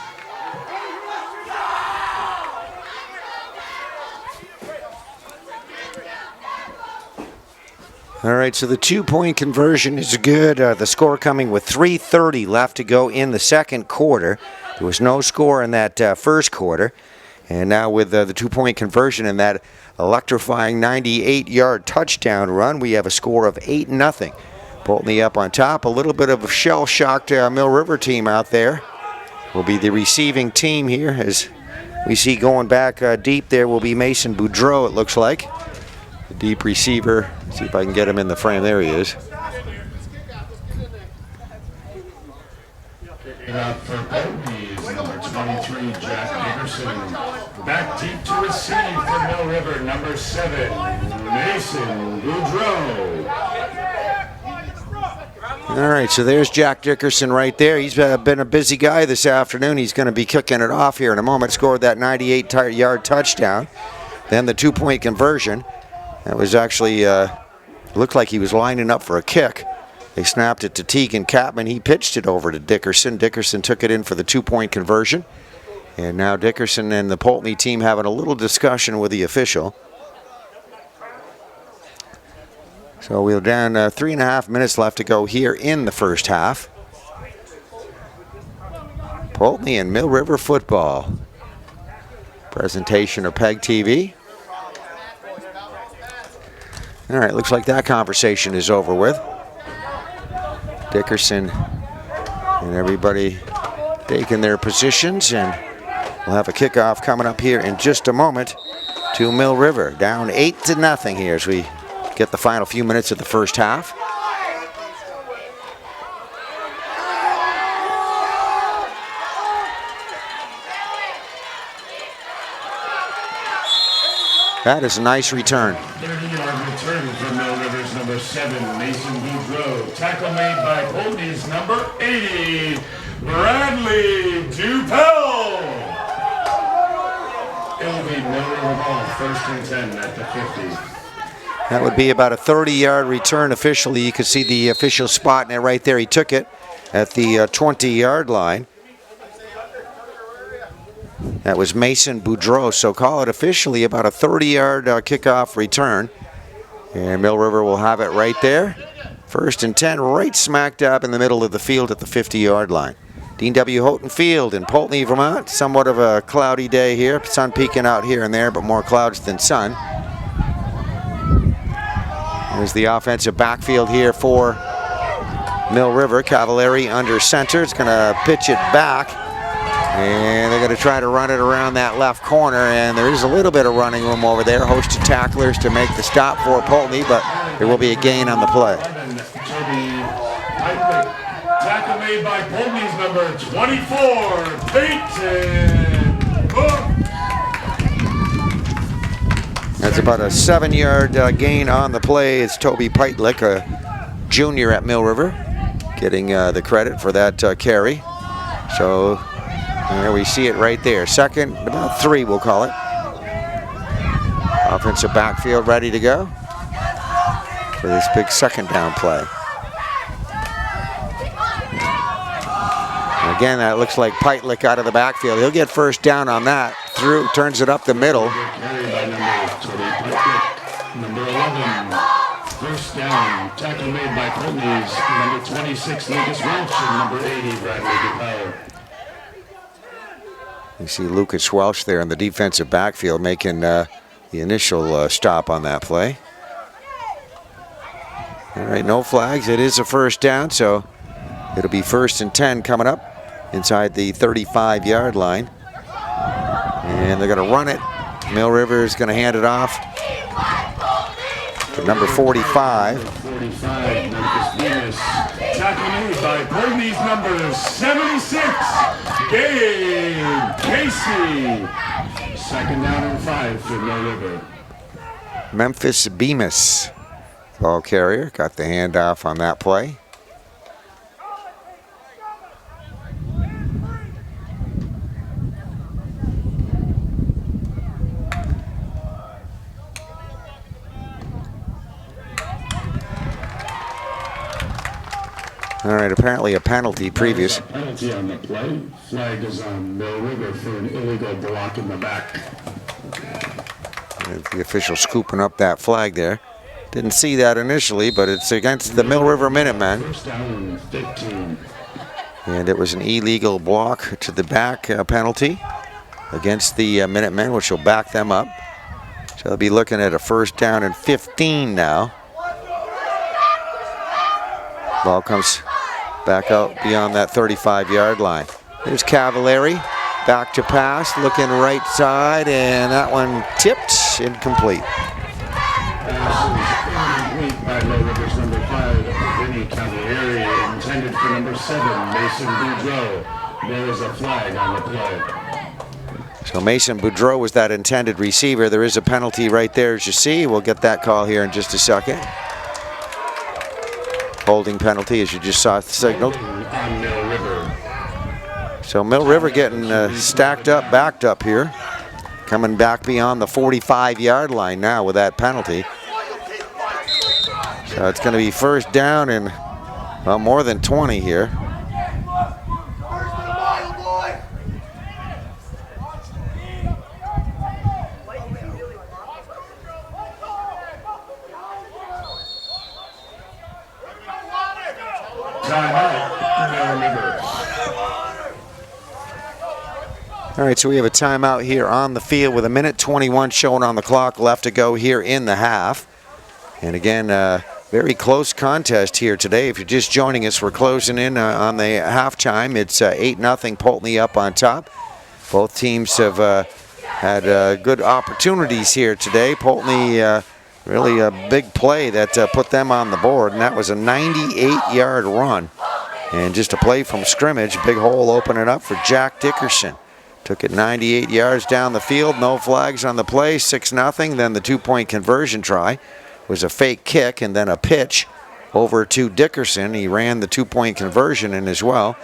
[SPEAKER 1] All right, so the 2-point conversion is good. The score coming with 3:30 left to go in the second quarter. There was no score in that first quarter. And now with the 2-point conversion and that electrifying 98-yard touchdown run, we have a score of 8-0. Poultney up on top. A little bit of a shell-shocked Mill River team out there. Will be the receiving team here, as we see going back deep there will be Mason Boudreau, it looks like. The deep receiver. See if I can get him in the frame. There he is.
[SPEAKER 2] Up for Poultney is number 23, Jack Dickerson. Back deep to receive for Mill River, number 7, Mason Boudreau.
[SPEAKER 1] All right, so there's Jack Dickerson right there. He's been a busy guy this afternoon. He's going to be kicking it off here in a moment. Scored that 98-yard touchdown. Then the 2-point conversion. That was actually, looked like he was lining up for a kick. They snapped it to Tegan Capman. He pitched it over to Dickerson. Dickerson took it in for the 2-point conversion. And now Dickerson and the Poultney team having a little discussion with the official. So we're down 3.5 minutes left to go here in the first half. Poultney and Mill River football. Presentation of PEGTV. All right, looks like that conversation is over with. Dickerson and everybody taking their positions, and we'll have a kickoff coming up here in just a moment to Mill River. Down 8-0 here as we get the final few minutes of the first half. That is a nice return.
[SPEAKER 2] 30-yard return from Mill River's number 7, Mason Boudreau. Tackle made by Poultney's number 80, Bradley Dupel. It'll be Mill River ball, 1st and 10 at the 50.
[SPEAKER 1] That would be about a 30-yard return officially. You can see the official spot in it right there. He took it at the 20-yard line. That was Mason Boudreau, so call it officially about a 30-yard kickoff return. And Mill River will have it right there. 1st and 10, right smack dab in the middle of the field at the 50-yard line. Dean W. Houghton Field in Poultney, Vermont. Somewhat of a cloudy day here. Sun peeking out here and there, but more clouds than sun. There's the offensive backfield here for Mill River. Cavallari under center. It's going to pitch it back. And they're going to try to run it around that left corner. And there is a little bit of running room over there. Host of tacklers to make the stop for Poultney, but there will be a gain on the play.
[SPEAKER 2] Tackle made by Poultney's number 24, Peyton Cook.
[SPEAKER 1] That's about a 7-yard gain on the play. It's Toby Peitlick, a junior at Mill River, getting the credit for that carry. So there we see it right there. 2nd, about 3 we'll call it. Offensive backfield ready to go for this big 2nd down play. And again, that looks like Peitlick out of the backfield. He'll get 1st down on that. Through, turns it up the middle.
[SPEAKER 2] Number 11, 1st down. Tackle made by Poultney's number 26, Lucas Welch, and number 80, Bradley Dupel.
[SPEAKER 1] You see Lucas Welch there in the defensive backfield making the initial stop on that play. All right, no flags. It is a 1st down, so it'll be 1st and 10 coming up inside the 35-yard line. And they're going to run it. Mill River is going to hand it off to number 45.
[SPEAKER 2] 45, Marcus Venus. Tackle made by Poultney's number 76, Gabe Casey. 2nd down and 5 for Mill River.
[SPEAKER 1] Memphis Bemis, ball carrier, got the handoff on that play. All right, apparently a penalty previous.
[SPEAKER 2] Penalty on the play. Flag is on Mill River for an illegal block in the back.
[SPEAKER 1] The official scooping up that flag there. Didn't see that initially, but it's against the Mill River Minutemen.
[SPEAKER 2] 1st down, 15.
[SPEAKER 1] And it was an illegal block to the back penalty against the Minutemen, which will back them up. So they'll be looking at a first down and 15 now. Ball comes back out beyond that 35-yard line. Here's Cavallari, back to pass, looking right side, and that one tipped, incomplete.
[SPEAKER 2] Incomplete by Mill River's number 5, Vinny Cavallari, intended for number 7, Mason Boudreau. There is a flag on the play.
[SPEAKER 1] So Mason Boudreau was that intended receiver. There is a penalty right there, as you see. We'll get that call here in just a second. Holding penalty, as you just saw signaled.
[SPEAKER 2] On Mill River.
[SPEAKER 1] So Mill River getting stacked up, backed up here. Coming back beyond the 45-yard line now with that penalty. So it's going to be first down and well, more than 20 here. All right, so we have a timeout here on the field with 1:21 showing on the clock left to go here in the half. And again, very close contest here today. If you're just joining us, we're closing in on the halftime. It's 8-0, Poultney up on top. Both teams have had good opportunities here today. Poultney really a big play that put them on the board, and that was a 98-yard run. And just a play from scrimmage, big hole opening up for Jack Dickerson. Took it 98 yards down the field, no flags on the play, 6-0. Then the two-point conversion try was a fake kick and then a pitch over to Dickerson. He ran the two-point conversion in as well,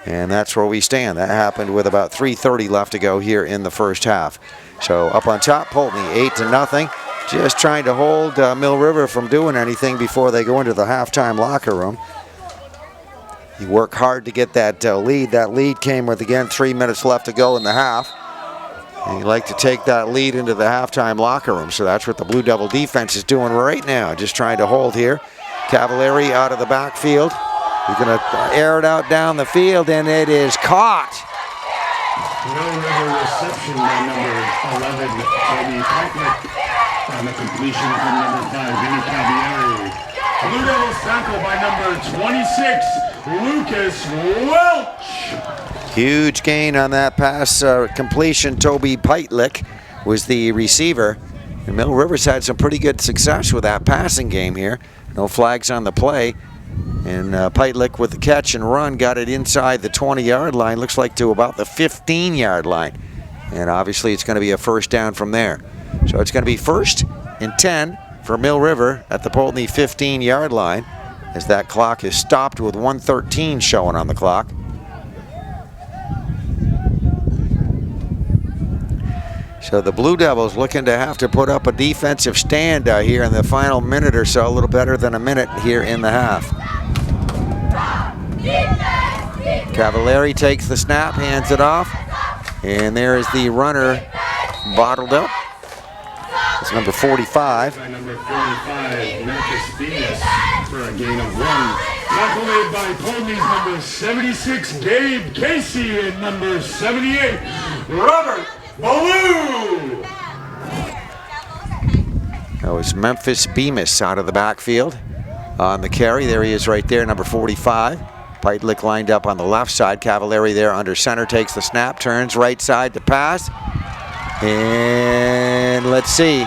[SPEAKER 1] and that's where we stand. That happened with about 3:30 left to go here in the first half. So up on top, Poultney 8-0. Just trying to hold Mill River from doing anything before they go into the halftime locker room. You work hard to get that lead. That lead came with, again, 3 minutes left to go in the half. And you like to take that lead into the halftime locker room. So that's what the Blue Devil defense is doing right now, just trying to hold here. Cavallari out of the backfield. He's going to air it out down the field, and it is caught.
[SPEAKER 2] Mill River reception by number 11, Toby Pitlett, on the completion from number 5, Vinny Cavallari. Blue Devils tackle by number 26, Lucas Welch.
[SPEAKER 1] Huge gain on that pass completion. Toby Pitlett was the receiver. And Mill River's had some pretty good success with that passing game here. No flags on the play. And Pitlett with the catch and run got it inside the 20-yard line. Looks like to about the 15-yard line. And obviously it's going to be a first down from there. So it's going to be 1st and 10 for Mill River at the Poultney 15-yard line, as that clock is stopped with 1:13 showing on the clock. So the Blue Devils looking to have to put up a defensive stand here in the final minute or so, a little better than a minute here in the half. Cavallari takes the snap, hands it off, and there is the runner bottled up. It's number 45.
[SPEAKER 2] By number 45, Memphis Venus for a gain of 1. Tackle made by Poultney's number 76, Gabe Casey, and number 78, Robert Ballou.
[SPEAKER 1] That was Memphis Bemis out of the backfield on the carry. There he is right there, number 45. Pitlett lined up on the left side. Cavallari there under center, takes the snap, turns right side to pass. And let's see.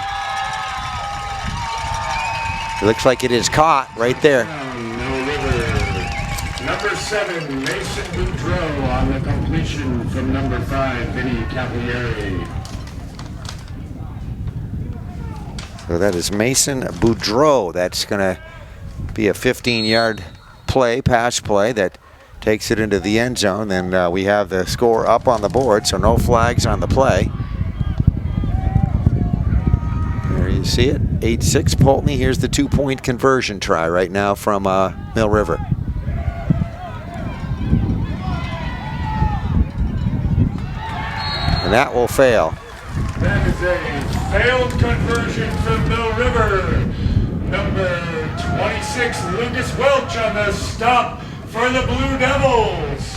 [SPEAKER 1] It looks like it is caught right there.
[SPEAKER 2] Mill River. Number 7, Mason Boudreau on the completion from number 5, Vinny Cavallari.
[SPEAKER 1] So that is Mason Boudreau. That's going to be a 15-yard play, pass play that takes it into the end zone. And we have the score up on the board, so no flags on the play. There you see it, 8-6 Poultney. Here's the two-point conversion try right now from Mill River. And that will fail.
[SPEAKER 2] That is a failed conversion from Mill River. Number 26, Lucas Welch on the stop for the Blue Devils.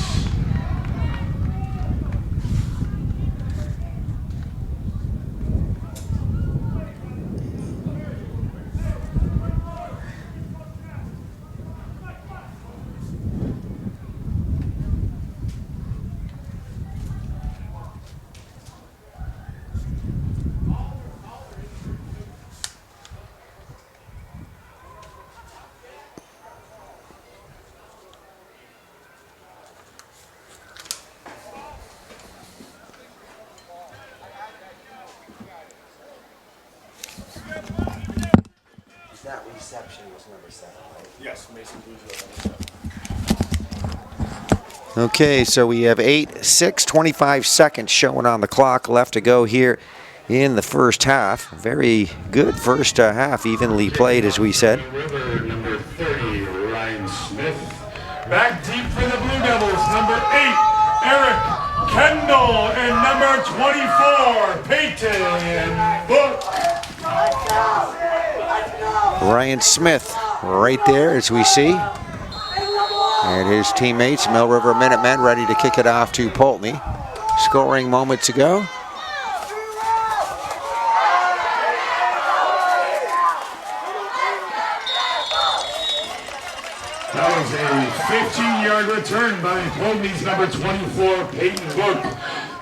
[SPEAKER 1] That reception was number 7, right?
[SPEAKER 4] Yes, Mason Blues are number 7.
[SPEAKER 1] Okay, so we have 8:06, 25 seconds showing on the clock left to go here in the first half. Very good first half, evenly played, as we said.
[SPEAKER 2] River, number 30, Ryan Smith. Back deep for the Blue Devils, number 8, Eric Kendall, and number 24, Peyton Book.
[SPEAKER 1] Ryan Smith right there, as we see. And his teammates, Mill River Minutemen, ready to kick it off to Poultney. Scoring moments ago.
[SPEAKER 2] That was a 15-yard return by Poultney's number 24, Peyton Book.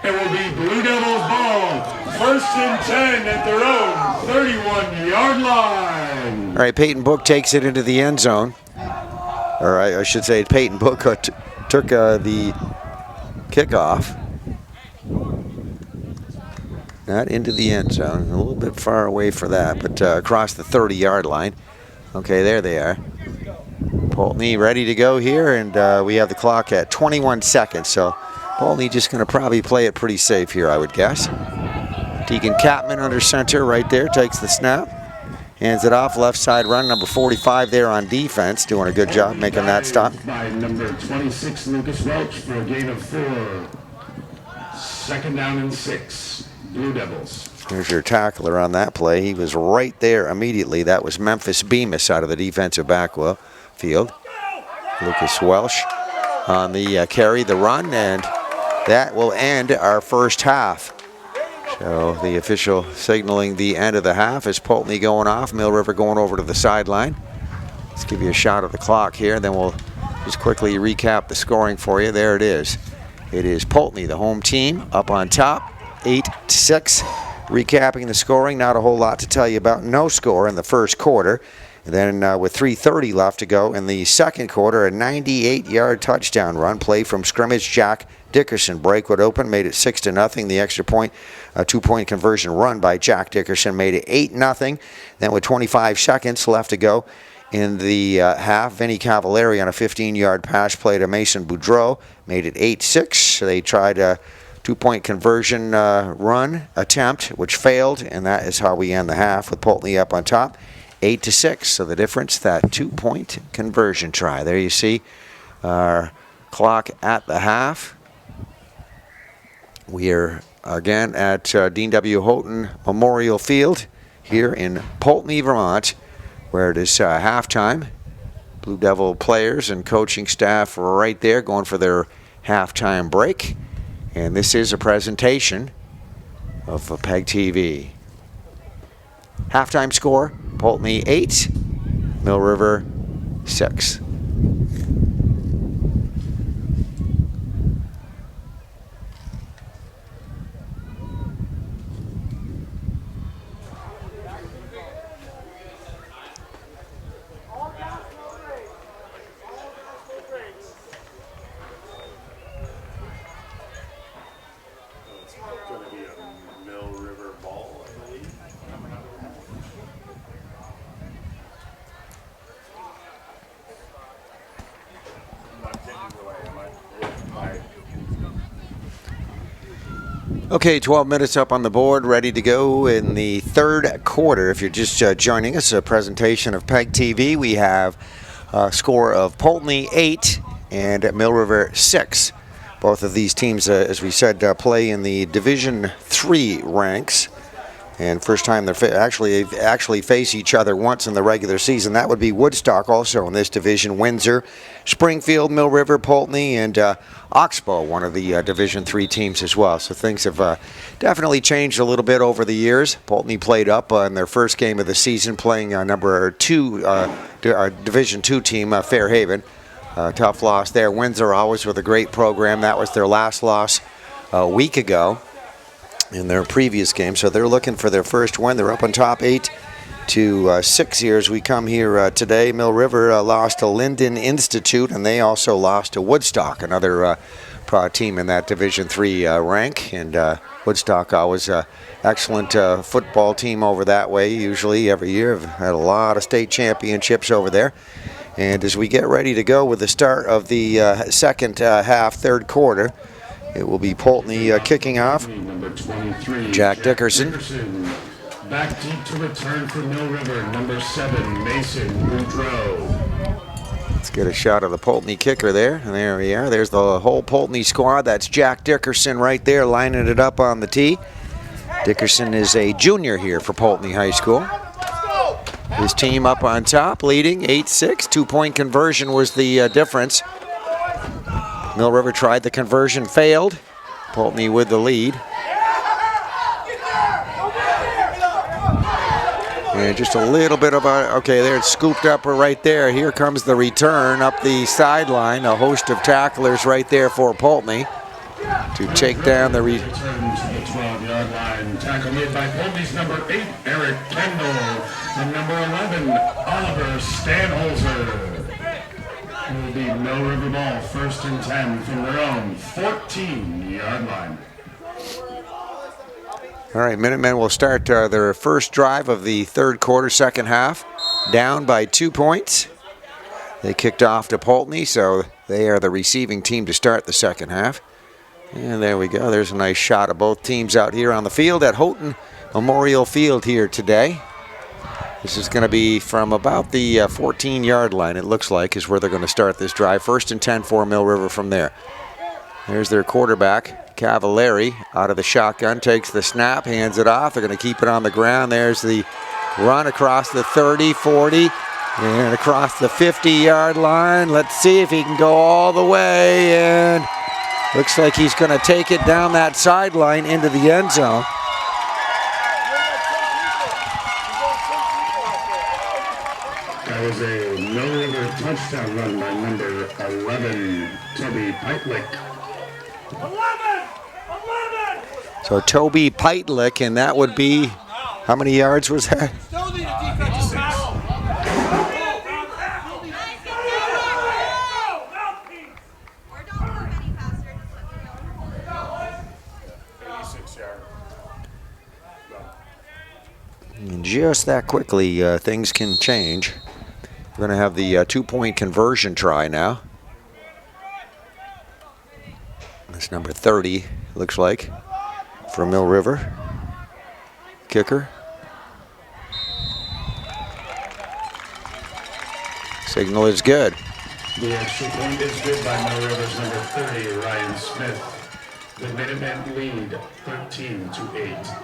[SPEAKER 2] It will be Blue Devils ball, 1st and 10 at their own 31-yard line.
[SPEAKER 1] All right, Peyton Book takes it into the end zone. Or I should say Peyton Book took the kickoff. Not into the end zone, a little bit far away for that, but across the 30-yard line. Okay, there they are. Poultney ready to go here, and we have the clock at 21 seconds, so Poultney just going to probably play it pretty safe here, I would guess. Deacon Capman under center right there, takes the snap. Hands it off, left side run, number 45 there on defense, doing a good job making that stop.
[SPEAKER 2] By number 26, Lucas Welch, for a gain of 4. 2nd down and 6, Blue Devils.
[SPEAKER 1] Here's your tackler on that play. He was right there immediately. That was Memphis Bemis out of the defensive backfield. Lucas Welch on the carry, the run, and that will end our first half. So the official signaling the end of the half is Poultney going off, Mill River going over to the sideline. Let's give you a shot of the clock here, then we'll just quickly recap the scoring for you. There it is. It is Poultney, the home team, up on top, 8-6. Recapping the scoring, not a whole lot to tell you about. No score in the first quarter. And then with 3:30 left to go in the second quarter, a 98-yard touchdown run. Play from scrimmage, Jack Dickerson. Break would open, made it 6-0. The extra point, a 2-point conversion run by Jack Dickerson made it 8-0. Then with 25 seconds left to go in the half, Vinny Cavallari on a 15-yard pass play to Mason Boudreau made it 8-6. They tried a 2-point conversion run attempt, which failed, and that is how we end the half with Poultney up on top. 8-6, so the difference, that 2-point conversion try. There you see our clock at the half. We are again at Dean W. Houghton Memorial Field here in Poultney, Vermont, where it is halftime. Blue Devil players and coaching staff right there going for their halftime break. And this is a presentation of PEGTV. Halftime score, Poultney 8, Mill River 6.
[SPEAKER 4] It's going to be a Mill River ball, I believe. I'm not getting away, am I?
[SPEAKER 1] Okay, 12 minutes up on the board, ready to go in the third quarter. If you're just joining us, a presentation of PEGTV. We have a score of Poultney 8 and Mill River 6. Both of these teams, as we said, play in the Division 3 ranks. And first time they actually face each other once in the regular season. That would be Woodstock also in this division. Windsor, Springfield, Mill River, Poultney, and Oxbow, one of the Division 3 teams as well. So things have definitely changed a little bit over the years. Poultney played up in their first game of the season, playing number 2 Division 2 team, Fairhaven. Tough loss there. Windsor always with a great program. That was their last loss a week ago in their previous game, so they're looking for their first win. They're up on top 8-6 here as we come here today. Mill River lost to Linden Institute, and they also lost to Woodstock, another team in that Division III rank, and Woodstock always excellent football team over that way. Usually every year, I've had a lot of state championships over there. And as we get ready to go with the start of the second half, third quarter, it will be Poultney kicking off.
[SPEAKER 2] Number 23,
[SPEAKER 1] Jack Dickerson.
[SPEAKER 2] Back deep to return for Mill River, number 7, Mason Boudreau.
[SPEAKER 1] Let's get a shot of the Poultney kicker there. And there we are. There's the whole Poultney squad. That's Jack Dickerson right there lining it up on the tee. Dickerson is a junior here for Poultney High School. His team up on top, leading 8-6. Two-point conversion was the difference. Mill River tried the conversion, failed. Poultney with the lead. And just a little bit of a, okay, there it's scooped up right there. Here comes the return up the sideline. A host of tacklers right there for Poultney to take down the
[SPEAKER 2] return to the 12-yard line. Tackle made by Poultney's number 8, Eric Kendall, and number 11, Oliver Stanholzer. It will be Mill River ball, 1st and 10 from their own 14-yard line.
[SPEAKER 1] All right, Minutemen will start their first drive of the third quarter, second half, down by 2 points. They kicked off to Poultney, so they are the receiving team to start the second half. And there we go. There's a nice shot of both teams out here on the field at Houghton Memorial Field here today. This is going to be from about the 14-yard line, it looks like, is where they're going to start this drive. 1st and 10 for Mill River from there. There's their quarterback, Cavallari, out of the shotgun, takes the snap, hands it off. They're going to keep it on the ground. There's the run across the 30, 40, and across the 50-yard line. Let's see if he can go all the way, and looks like he's going to take it down that sideline into the end zone.
[SPEAKER 2] That was a Mill River touchdown run by number 11, Toby Pitelick.
[SPEAKER 3] 11!
[SPEAKER 1] So Toby Pitelick, and that would be, how many yards was that?
[SPEAKER 3] Still need a defensive tackle.
[SPEAKER 5] Or don't move any faster, just let me go.
[SPEAKER 4] 86 yard.
[SPEAKER 1] And just that quickly, things can change. We're going to have the 2-point conversion try now. That's number 30, looks like, for Mill River. Kicker. Signal is good.
[SPEAKER 2] The extra point is good by Mill River's number 30, Ryan Smith. The Minutemen lead 13-8.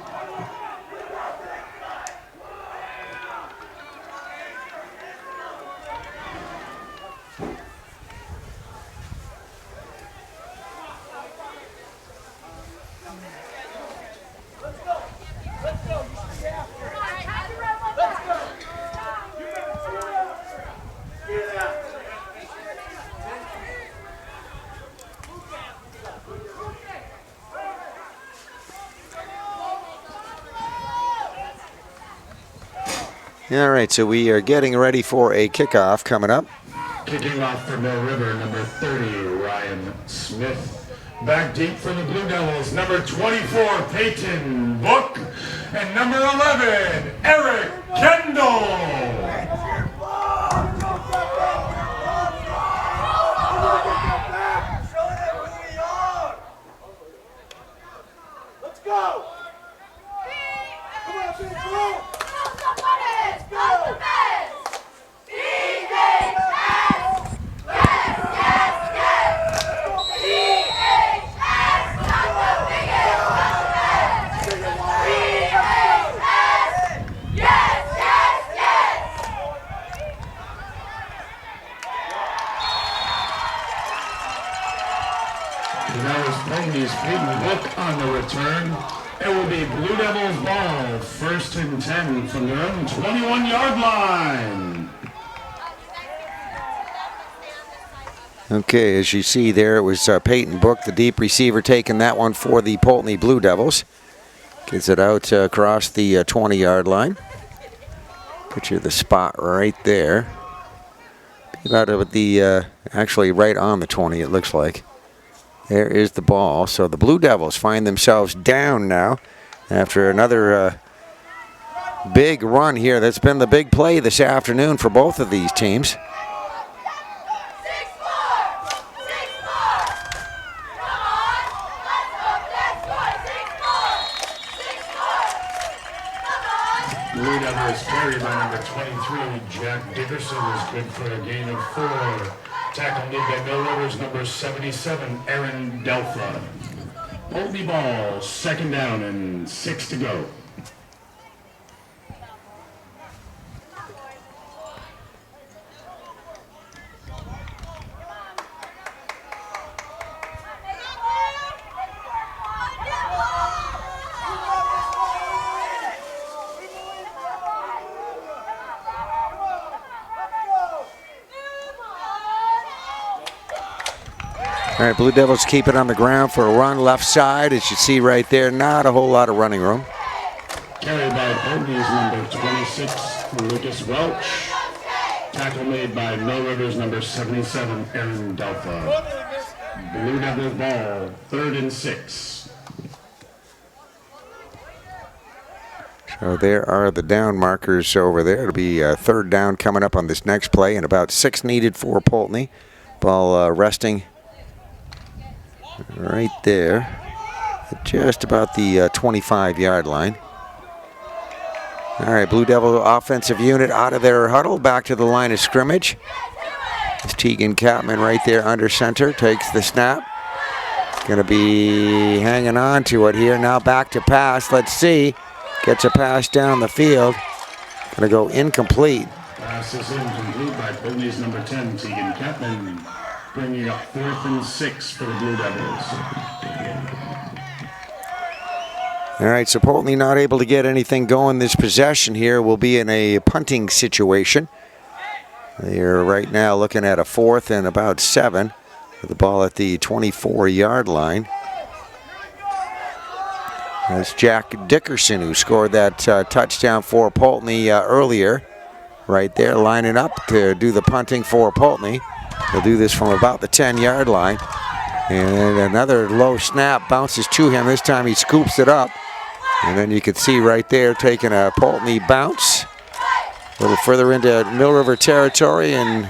[SPEAKER 1] All right, so we are getting ready for a kickoff coming up.
[SPEAKER 2] Kicking off for Mill River, number 30, Ryan Smith. Back deep for the Blue Devils, number 24, Peyton Book. And number 11, Eric Kendall.
[SPEAKER 3] Let's go! Come on, big bro!
[SPEAKER 2] Poultney's Peyton Book on the return. It will be Blue Devils ball, 1st and 10 from their own 21-yard line.
[SPEAKER 1] Okay, as you see there, it was Peyton Book, the deep receiver, taking that one for the Poultney Blue Devils. Gets it out across the 20-yard line. Picture the spot right there. About at the, actually right on the 20, it looks like. There is the ball. So the Blue Devils find themselves down now after another big run here. That's been the big play this afternoon for both of these teams.
[SPEAKER 2] Blue Devils carried by number 23, Jack Dickerson, is good for a gain of 4. Tackle made by Mill River's number 77, Aaron Delfa. Poultney ball, 2nd down and 6 to go.
[SPEAKER 1] All right, Blue Devils keep it on the ground for a run left side. As you see right there, not a whole lot of running room.
[SPEAKER 2] Carried by Poultney's number 26, Lucas Welch. Tackle made by Mill River's number 77, Aaron Delfa. Blue Devil ball, 3rd and 6.
[SPEAKER 1] So there are the down markers over there. It'll be a 3rd down coming up on this next play, and about 6 needed for Poultney. Ball resting right there at just about the 25-yard line. All right, Blue Devil offensive unit out of their huddle, back to the line of scrimmage. It's Tegan Capman right there under center, takes the snap. Going to be hanging on to it here. Now back to pass. Let's see. Gets a pass down the field. Going to go incomplete.
[SPEAKER 2] Pass is incomplete by Poultney's number 10, Tegan Capman, bringing up 4th and 6 for the Blue Devils.
[SPEAKER 1] All right, so Poultney not able to get anything going this possession here. Will be in a punting situation. They're right now looking at a 4th and about 7. With the ball at the 24-yard line. That's Jack Dickerson who scored that touchdown for Poultney earlier. Right there lining up to do the punting for Poultney. He'll do this from about the 10-yard line. And another low snap bounces to him. This time he scoops it up. And then you can see right there taking a Poultney bounce. A little further into Mill River territory and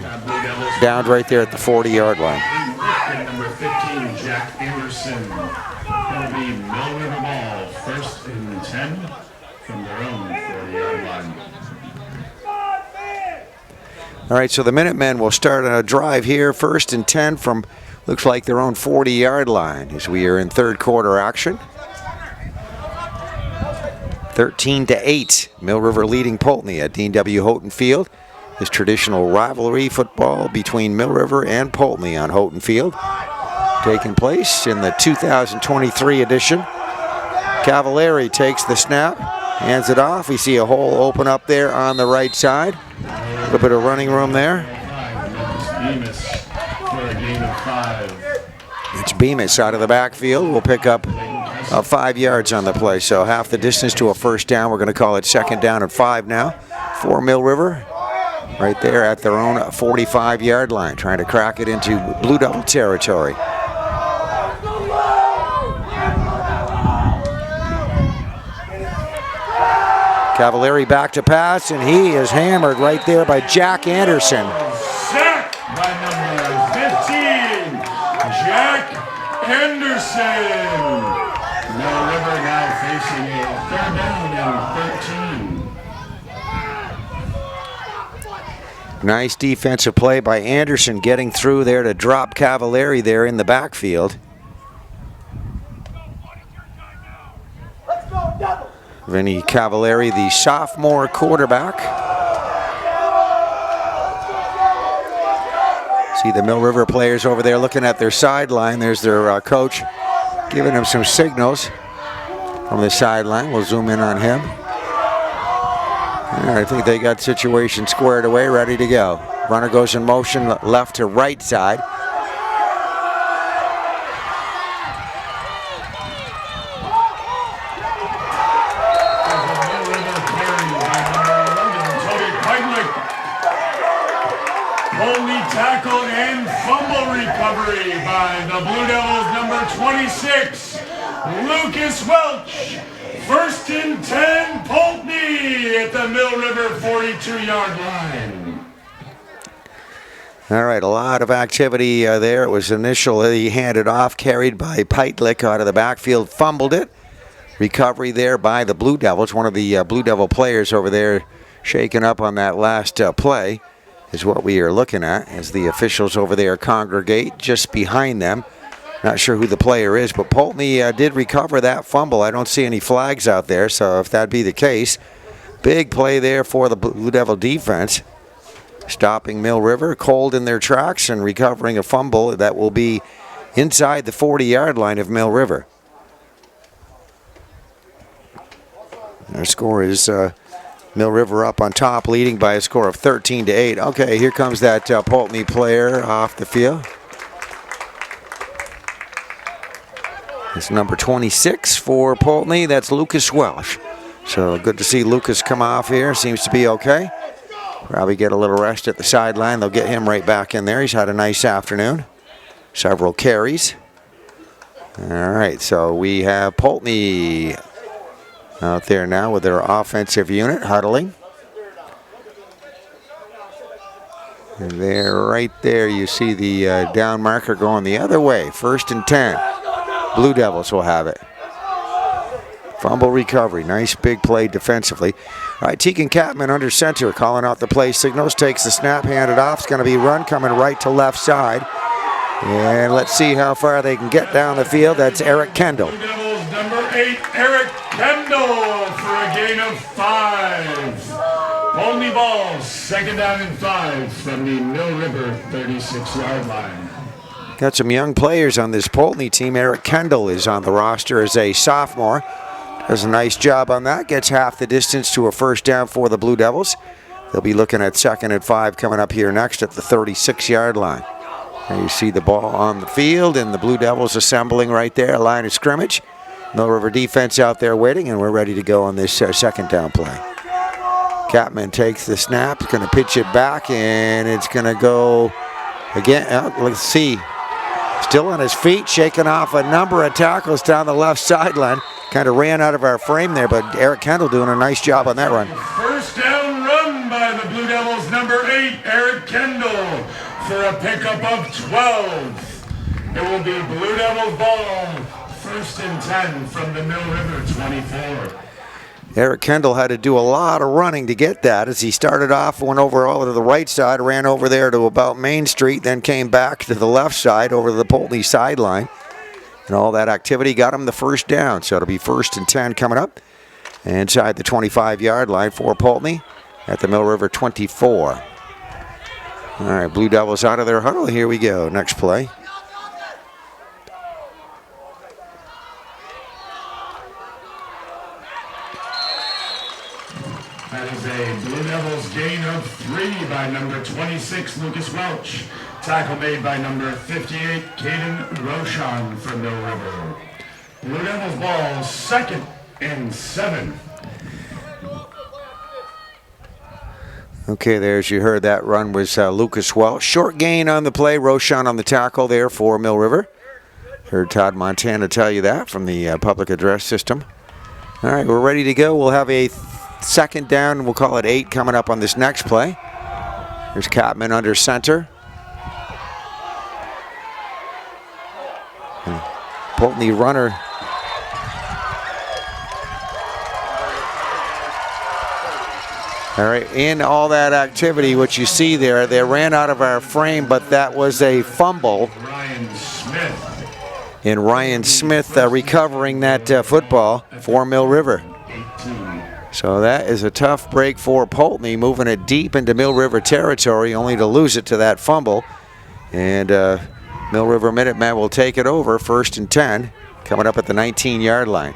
[SPEAKER 1] downed right there at the 40-yard line.
[SPEAKER 2] Number 15, Jack Anderson. Going to be Mill River ball, 1st and 10 from their own 40-yard line.
[SPEAKER 1] All right, so the Minutemen will start a drive here, 1st and 10 from looks like their own 40-yard line as we are in 3rd quarter action. 13-8, Mill River leading Poultney at Dean W. Houghton Field. This traditional rivalry football between Mill River and Poultney on Houghton Field, taking place in the 2023 edition. Cavallari takes the snap, hands it off. We see a hole open up there on the right side. A little bit of running room there.
[SPEAKER 2] Bemis for a gain of 5.
[SPEAKER 1] It's Bemis out of the backfield. We'll pick up 5 yards on the play, so half the distance to a 1st down. We're going to call it 2nd down and 5 now for Mill River. Right there at their own 45-yard line, trying to crack it into Blue Devil territory. Cavallari back to pass, and he is hammered right there by Jack Anderson.
[SPEAKER 2] Sacked by number 15, Jack Anderson. Mill River now facing a 3rd down and 13.
[SPEAKER 1] Nice defensive play by Anderson, getting through there to drop Cavallari there in the backfield. Vinny Cavallari, the sophomore quarterback. See the Mill River players over there looking at their sideline. There's their coach giving them some signals from the sideline. We'll zoom in on him. I think they got situation squared away, ready to go. Runner goes in motion left to right side.
[SPEAKER 2] Only tackle and fumble recovery. recovery by the Blue Devils, number 26, Lucas Welch. First and 10, Poultney at the Mill River 42-yard line.
[SPEAKER 1] All right, a lot of activity there. It was initially handed off, carried by Peitlick out of the backfield, fumbled it. Recovery there by the Blue Devils. One of the Blue Devil players over there shaken up on that last play is what we are looking at as the officials over there congregate just behind them. Not sure who the player is, but Poultney did recover that fumble. I don't see any flags out there, so if that be the case, big play there for the Blue Devil defense. Stopping Mill River cold in their tracks and recovering a fumble that will be inside the 40-yard line of Mill River. Their score is Mill River up on top, leading by a score of 13-8. Okay, here comes that Poultney player off the field. It's number 26 for Poultney. That's Lucas Welsh. So good to see Lucas come off here. Seems to be okay. Probably get a little rest at the sideline. They'll get him right back in there. He's had a nice afternoon. Several carries. All right, so we have Poultney out there now with their offensive unit huddling. And there, right there, you see the down marker going the other way. First and 10. Blue Devils will have it. Fumble recovery. Nice big play defensively. All right, Tegan Catman under center, calling out the play signals, takes the snap, handed off. It's going to be run coming right to left side. And let's see how far they can get down the field. That's Eric Kendall.
[SPEAKER 2] Blue Devils, number 8, Eric Kendall for a gain of 5. Poultney ball, second down and 5 from the Mill River 36-yard line.
[SPEAKER 1] Got some young players on this Poultney team. Eric Kendall is on the roster as a sophomore. Does a nice job on that. Gets half the distance to a first down for the Blue Devils. They'll be looking at second and 5 coming up here next at the 36-yard line. And you see the ball on the field and the Blue Devils assembling right there, a line of scrimmage. Mill River defense out there waiting, and we're ready to go on this second down play. Catman takes the snap, going to pitch it back, and it's going to go again. Let's see. Still on his feet, shaking off a number of tackles down the left sideline. Kind of ran out of our frame there, but Eric Kendall doing a nice job on that run.
[SPEAKER 2] First down run by the Blue Devils, number 8, Eric Kendall, for a pickup of 12. It will be Blue Devils ball, first and 10 from the Mill River 24.
[SPEAKER 1] Eric Kendall had to do a lot of running to get that as he started off, went over all to the right side, ran over there to about Main Street, then came back to the left side over to the Poultney sideline. And all that activity got him the first down. So it'll be first and 10 coming up inside the 25-yard line for Poultney at the Mill River 24. All right, Blue Devils out of their huddle. Here we go. Next play.
[SPEAKER 2] That is a Blue Devils gain of 3 by number 26, Lucas Welch. Tackle made by number 58, Caden Roshan from Mill River. Blue Devils ball, second and 7.
[SPEAKER 1] Okay, there, as you heard, that run was Lucas Welch. Short gain on the play. Roshan on the tackle there for Mill River. Heard Todd Montana tell you that from the public address system. All right, we're ready to go. We'll have a second down. We'll call it 8 coming up on this next play. There's Catman under center. And Poultney runner. All right, in all that activity, what you see there, they ran out of our frame, but that was a fumble.
[SPEAKER 2] Ryan Smith.
[SPEAKER 1] And Ryan Smith recovering that football for Mill River.
[SPEAKER 2] 18.
[SPEAKER 1] So that is a tough break for Poultney, moving it deep into Mill River territory, only to lose it to that fumble. And Mill River Minutemen will take it over, first and 10, coming up at the 19-yard line.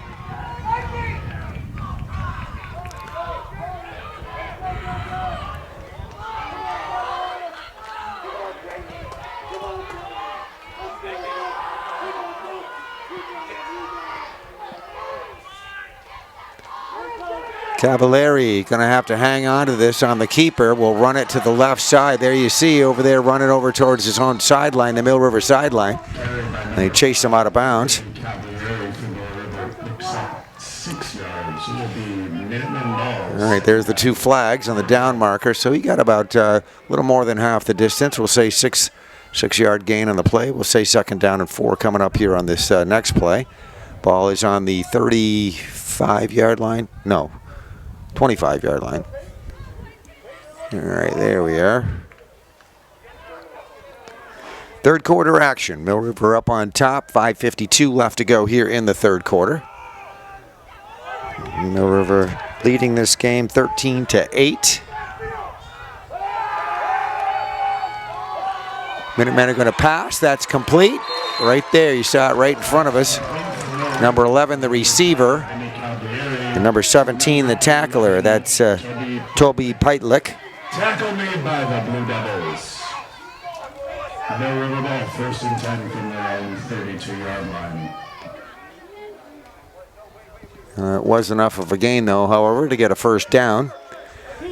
[SPEAKER 1] Cavalieri going to have to hang on to this on the keeper. Will run it to the left side. There you see over there running over towards his own sideline, the Mill River sideline. And they chase him out of bounds.
[SPEAKER 2] Cavalieri for Mill River picks up 6 yards. It'll be Minutemen balls.
[SPEAKER 1] All right, there's the 2 flags on the down marker. So he got about a little more than half the distance. We'll say 6-yard gain on the play. We'll say 2nd down and 4 coming up here on this next play. Ball is on the 35-yard line. No, 25-yard line. All right, there we are. 3rd quarter action. Mill River up on top. 5:52 left to go here in the 3rd quarter. Mill River leading this game 13-8. Minutemen are going to pass. That's complete. Right there, you saw it right in front of us. Number 11, the receiver. And number 17, the tackler. That's Toby Peitlich.
[SPEAKER 2] Tackle made by the Blue Devils. Mill River ball, 1st and 10 from their own 32-yard line.
[SPEAKER 1] It was enough of a gain, though, however, to get a 1st down.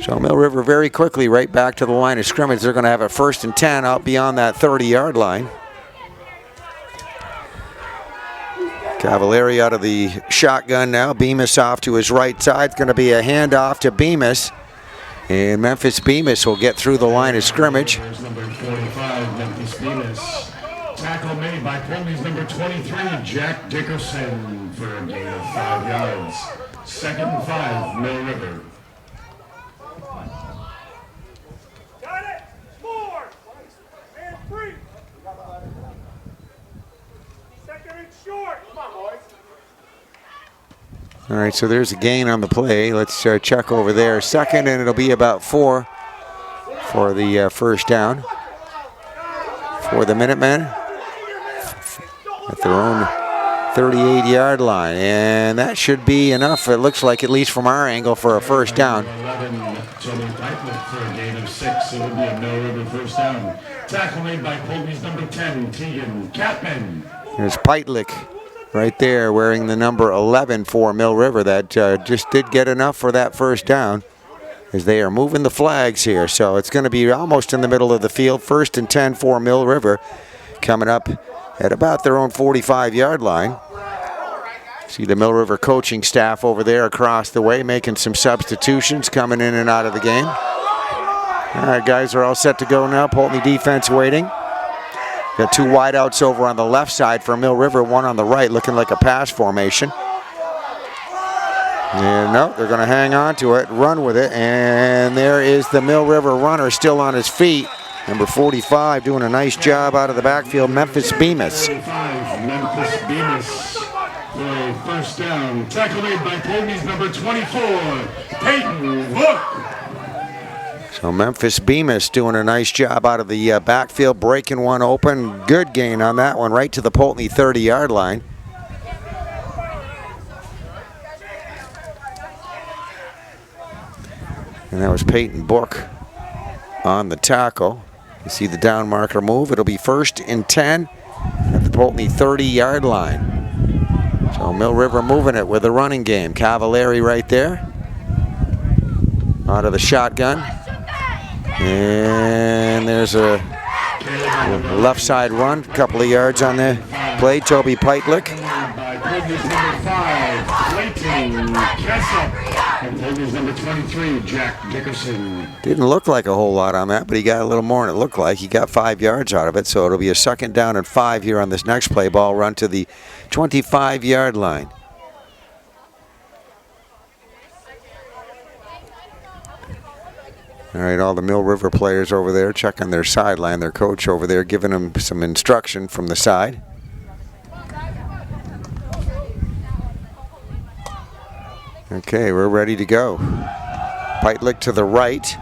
[SPEAKER 1] So Mill River very quickly right back to the line of scrimmage. They're going to have a 1st and 10 out beyond that 30-yard line. Cavalieri out of the shotgun now. Bemis off to his right side. It's going to be a handoff to Bemis. And Memphis Bemis will get through the line of scrimmage.
[SPEAKER 2] There's number 45, Memphis Bemis. Tackle made by Poultney's number 23, Jack Dickerson, for a gain of 5 yards. 2nd and 5, Mill River.
[SPEAKER 3] Got it. 4. And 3. 2nd and short. Come on, boys.
[SPEAKER 1] All right, so there's a gain on the play. Let's check over there. 2nd, and it'll be about 4 for the 1st down for the Minutemen at their own 38-yard line. And that should be enough, it looks like, at least from our angle, for a 1st down.
[SPEAKER 2] 11, Toby Peitlich for a gain of 6. It would be a Mill River 1st down. Tackle made by Poultney's number 10, Tegan Catman.
[SPEAKER 1] There's Peitlich right there wearing the number 11 for Mill River. That just did get enough for that 1st down as they are moving the flags here. So it's going to be almost in the middle of the field. 1st and 10 for Mill River, coming up at about their own 45-yard line. See the Mill River coaching staff over there across the way making some substitutions, coming in and out of the game. All right, guys are all set to go now. Poultney defense waiting. Got 2 wideouts over on the left side for Mill River, 1 on the right, looking like a pass formation. And no, they're going to hang on to it, run with it, and there is the Mill River runner still on his feet. Number 45 doing a nice job out of the backfield, Memphis Bemis.
[SPEAKER 2] 45, Memphis Bemis for a 1st down. Tackle made by Poultney's number 24, Peyton Hook.
[SPEAKER 1] So Memphis Bemis doing a nice job out of the backfield, breaking one open. Good gain on that one, right to the Poultney 30-yard line. And that was Peyton Book on the tackle. You see the down marker move. It'll be 1st and 10 at the Poultney 30-yard line. So Mill River moving it with a running game. Cavalieri right there out of the shotgun. And there's a left side run, a couple of yards on the play. Toby Peitlich.
[SPEAKER 2] By Poultney's number 5, Clayton Kessel. And Poultney's number 23, Jack Dickerson.
[SPEAKER 1] Didn't look like a whole lot on that, but he got a little more than it looked like. He got 5 yards out of it, so it'll be a 2nd down and 5 here on this next play. Ball run to the 25-yard line. All right, all the Mill River players over there checking their sideline. Their coach over there giving them some instruction from the side. Okay, we're ready to go. Peitlich to the right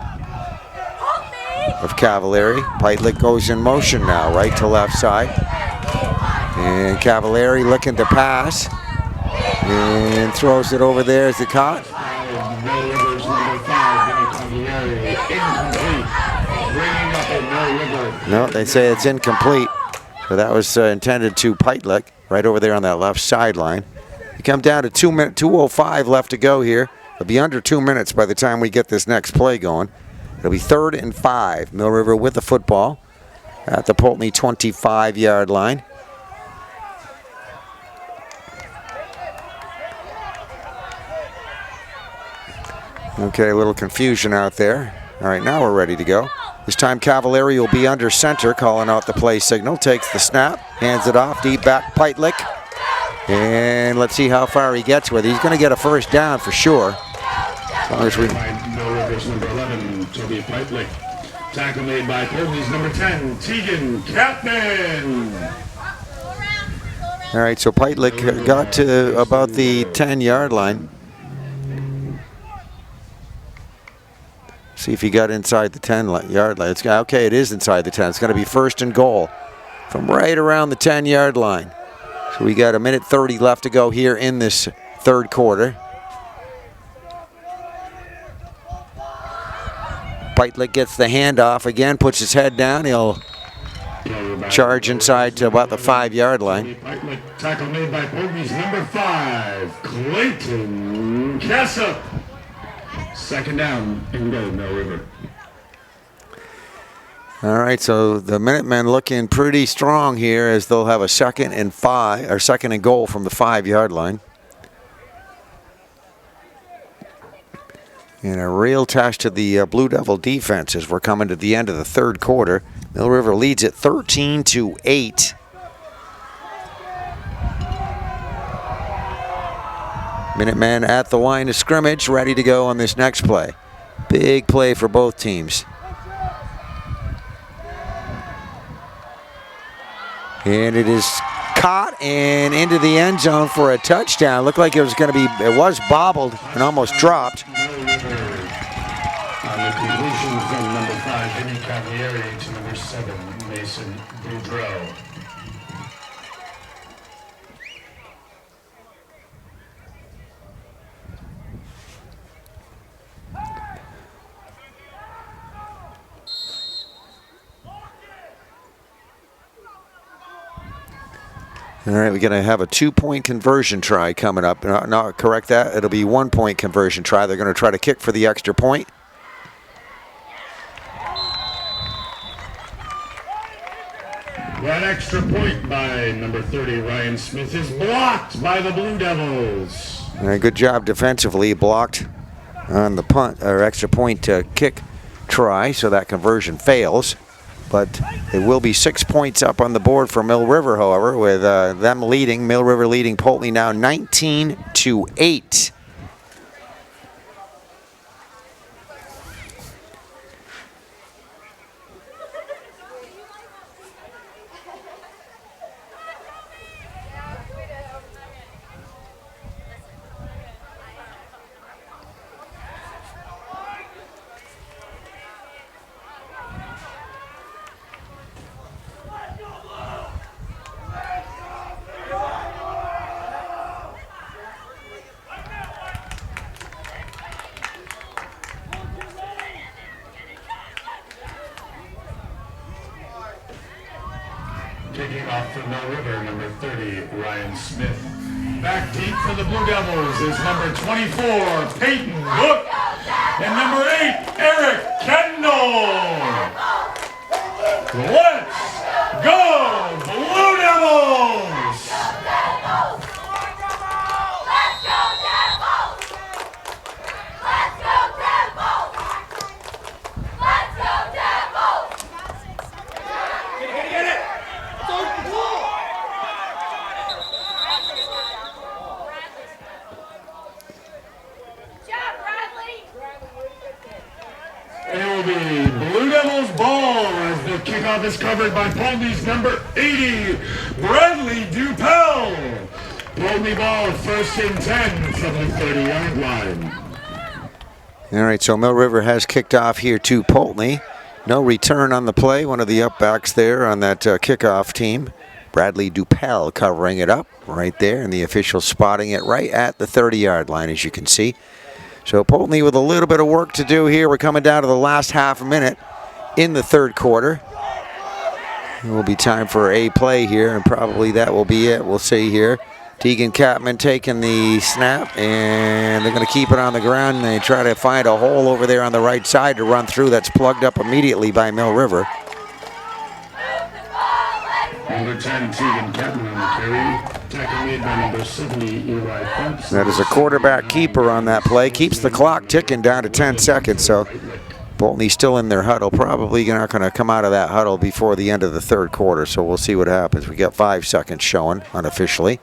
[SPEAKER 1] of Cavalieri. Peitlich goes in motion now, right to left side. And Cavalieri looking to pass. And throws it over there. Is it caught?
[SPEAKER 2] Mill River's number 5, Cavalieri, incomplete. Bringing up a Mill River.
[SPEAKER 1] No, they say it's incomplete. So that was intended to Peitlich, right over there on that left sideline. You come down to 2:05 left to go here It'll be under 2 minutes by the time we get this next play going. It'll be 3rd and 5. Mill River with the football at the Poultney 25-yard line. Okay, a little confusion out there. All right, now we're ready to go. This time Cavallari will be under center, calling out the play signal. Takes the snap, hands it off, deep back, Peitlich. And let's see how far he gets with it. He's going to get a first down for sure. As long as we...
[SPEAKER 2] Mill River's number 11, Toby Peitlich. Tackle made by Poultney's number 10, Tegan Capman.
[SPEAKER 1] All right, so Peitlich got to about the 10-yard line. See if he got inside the 10-yard line. Okay, it is inside the 10. It's going to be 1st and goal from right around the 10-yard line. So we got 1:30 left to go here in this 3rd quarter. Peitlich gets the handoff again, puts his head down. He'll charge inside to about the 5-yard line.
[SPEAKER 2] Tackle made by Poultney's number 5, Clayton Kassup. 2nd down and go, Mill River.
[SPEAKER 1] All right, so the Minutemen looking pretty strong here as they'll have a 2nd and 5, or 2nd and goal from the 5-yard line. And a real test to the Blue Devil defense as we're coming to the end of the 3rd quarter. Mill River leads it 13-8. Minutemen at the line of scrimmage, ready to go on this next play. Big play for both teams. And it is caught and into the end zone for a touchdown. Looked like it was going to be, it was bobbled and almost dropped.
[SPEAKER 2] On the conclusion from number 5, Vinny Cavalieri, to number 7, Mason Boudreau.
[SPEAKER 1] All right, we're going to have a 2-point conversion try coming up. No, correct that. It'll be 1-point conversion try. They're going to try to kick for the extra point.
[SPEAKER 2] That extra point by number 30, Ryan Smith, is blocked by the Blue Devils.
[SPEAKER 1] All right, good job defensively. Blocked on the punt or extra point kick try, so that conversion fails. But it will be 6 points up on the board for Mill River, however, with them leading, Mill River leading Poultney now 19-8.
[SPEAKER 2] Kicking off for Mill River, number 30, Ryan Smith. Back deep for the Blue Devils is number 24, Peyton Book, and number 8, Eric Kendall. Let's go, Blue Devils! It will be Blue Devils ball as the kickoff is covered by Poultney's number 80, Bradley Dupel. Poultney ball, 1st and 10 from the 30-yard line.
[SPEAKER 1] All right, so Mill River has kicked off here to Poultney. No return on the play. One of the upbacks there on that kickoff team. Bradley Dupel covering it up right there, and the official spotting it right at the 30-yard line, as you can see. So Poultney with a little bit of work to do here. We're coming down to the last half a minute in the 3rd quarter. It will be time for a play here, and probably that will be it. We'll see here. Tegan Capman taking the snap, and they're going to keep it on the ground, and they try to find a hole over there on the right side to run through. That's plugged up immediately by Mill River.
[SPEAKER 2] Number 10, Tegan Capman on the carry. Tackle made by number 70, Rewind-Poultney.
[SPEAKER 1] That is a quarterback keeper on that play. Keeps the clock ticking down to 10 seconds, so Poultney's still in their huddle. Probably not going to come out of that huddle before the end of the third quarter, so we'll see what happens. We got 5 seconds showing unofficially.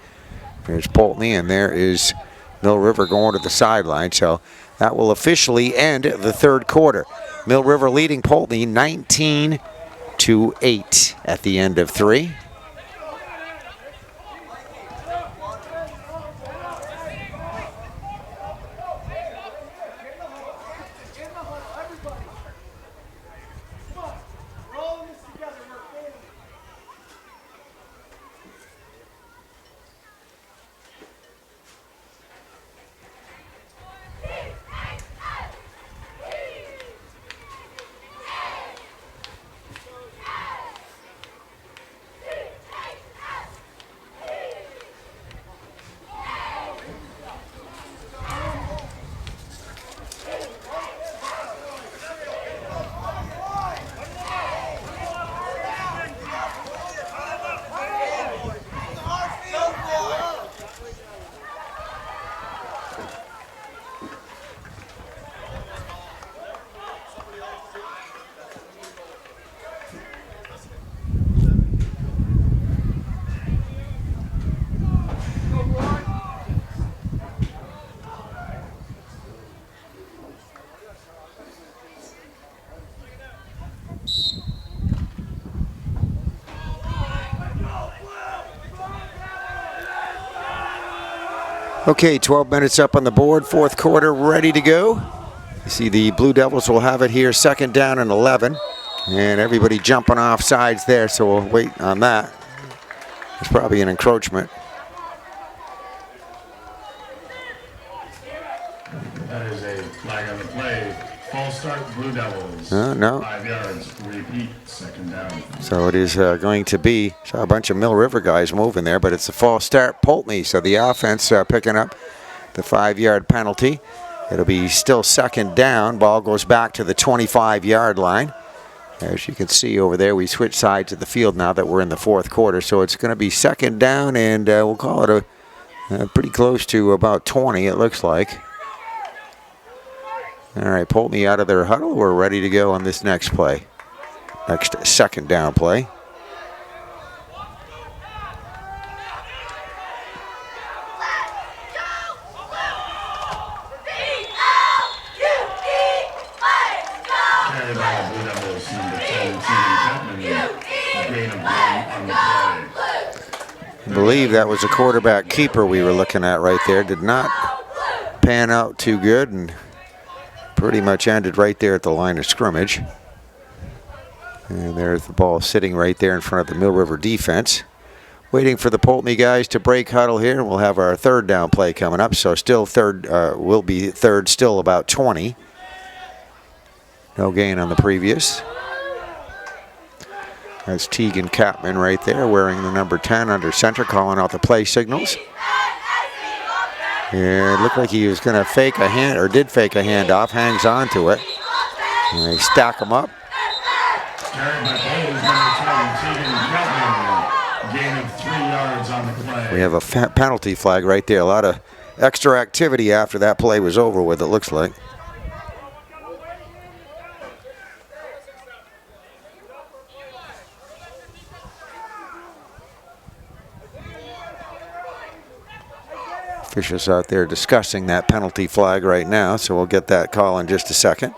[SPEAKER 1] There's Poultney, and there is Mill River going to the sideline. So that will officially end the third quarter. Mill River leading Poultney 19-8 at the end of 3. Okay, 12 minutes up on the board, fourth quarter ready to go. You see the Blue Devils will have it here, second down and 11. And everybody jumping off sides there, so we'll wait on that. It's probably an encroachment.
[SPEAKER 2] That is a flag on the play. False start, Blue Devils.
[SPEAKER 1] No.
[SPEAKER 2] 5 yards, repeat, second down.
[SPEAKER 1] So it is going to be, saw a bunch of Mill River guys moving there, but it's a false start, Poultney. So the offense picking up the 5-yard penalty. It'll be still second down. Ball goes back to the 25-yard line. As you can see over there, we switch sides of the field now that we're in the fourth quarter. So it's going to be second down, and we'll call it a pretty close to about 20, it looks like. All right, Poultney out of their huddle. We're ready to go on this next play. Next second down play.
[SPEAKER 2] Carried by the Blue Devils, number 10, Tegan Capman. Gain of 1 on the play.
[SPEAKER 1] I believe that was a quarterback keeper we were looking at right there. Did not pan out too good and pretty much ended right there at the line of scrimmage. And there's the ball sitting right there in front of the Mill River defense. Waiting for the Poultney guys to break huddle here, and we'll have our third down play coming up. So still third, will be third, still about 20. No gain on the previous. That's Tegan Capman right there, wearing the number 10 under center, calling out the play signals. Yeah, it looked like he was going to fake a hand, or did fake a handoff, hangs on to it. And they stack them up.
[SPEAKER 2] Carried by Bowles, number 10, Tegan Capman. Gain of 3 yards on the play.
[SPEAKER 1] We have a penalty flag right there. A lot of extra activity after that play was over with, it looks like. Officials out there discussing that penalty flag right now, so we'll get that call in just a second.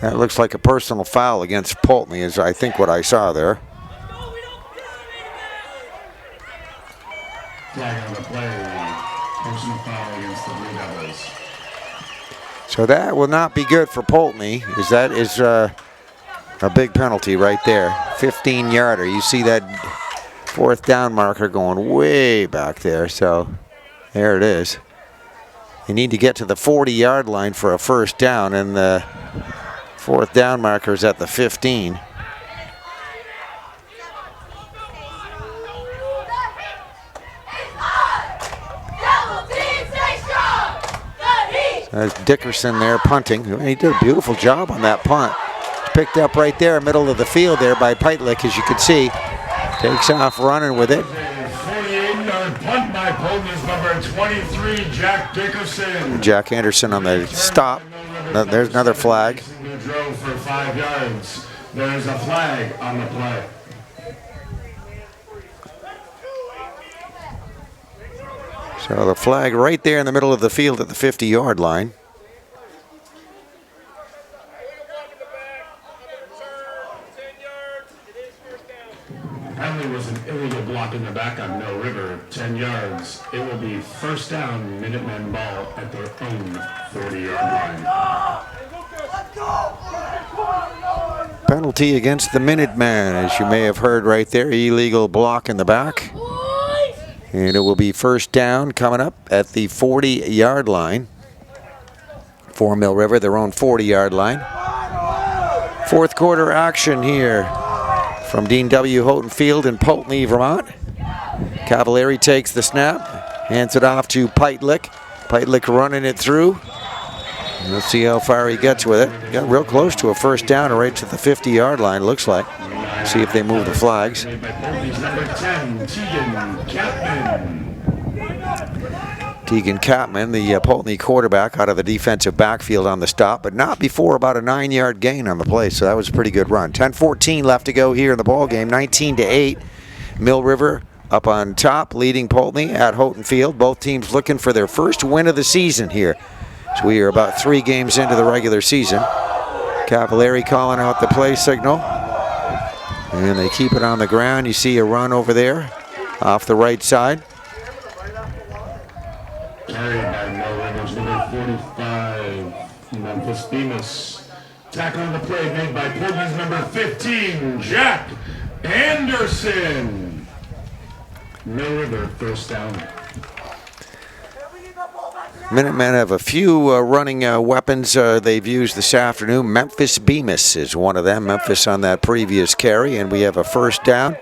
[SPEAKER 1] That looks like a personal foul against Poultney, is I think what I saw there.
[SPEAKER 2] Flag on the play. Personal foul against the Blue Devils.
[SPEAKER 1] So that will not be good for Poultney, as that is a big penalty right there. 15-yarder. You see that fourth down marker going way back there. So there it is. You need to get to the 40-yard line for a first down, and the fourth down marker is at the 15. There's Dickerson there punting. He did a beautiful job on that punt. It's picked up right there, middle of the field there by Peitlich, as you can see. Takes off running with it.
[SPEAKER 2] 48-yard punt by Poultney's number 23, Jack Dickerson.
[SPEAKER 1] Jack Anderson on the stop. There's another flag.
[SPEAKER 2] Drove for 5 yards. There's a flag on the play.
[SPEAKER 1] So the flag right there in the middle of the field at the 50-yard line.
[SPEAKER 2] Penalty was an illegal block in the back on Mill River, 10 yards. It will be first down, Minutemen ball at their own 40-yard line.
[SPEAKER 1] Penalty against the Minutemen, as you may have heard right there. Illegal block in the back. And it will be first down coming up at the 40-yard line for Mill River, their own 40-yard line. Fourth quarter action here from Dean W. Houghton Field in Poultney, Vermont. Cavalieri takes the snap, hands it off to Peitlich. Peitlich running it through. Let's see how far he gets with it. Got real close to a first down, right to the 50-yard line, looks like. See if they move the flags.
[SPEAKER 2] Number 10, Tegan Capman.
[SPEAKER 1] Tegan Capman, the Poultney quarterback, out of the defensive backfield on the stop, but not before about a 9-yard gain on the play, so that was a pretty good run. 10:14 left to go here in the ball game, 19-8. Mill River up on top, leading Poultney at Houghton Field. Both teams looking for their first win of the season here. So we are about 3 games into the regular season. Cavalieri calling out the play signal. And they keep it on the ground. You see a run over there off the right side.
[SPEAKER 2] Carried by Mill River's number 45, Memphis Bemis. Tackle on the play made by Poultney's number 15, Jack Anderson. Mill River first down.
[SPEAKER 1] Minutemen have a few running weapons they've used this afternoon. Memphis Bemis is one of them. Memphis on that previous carry, and we have a first down.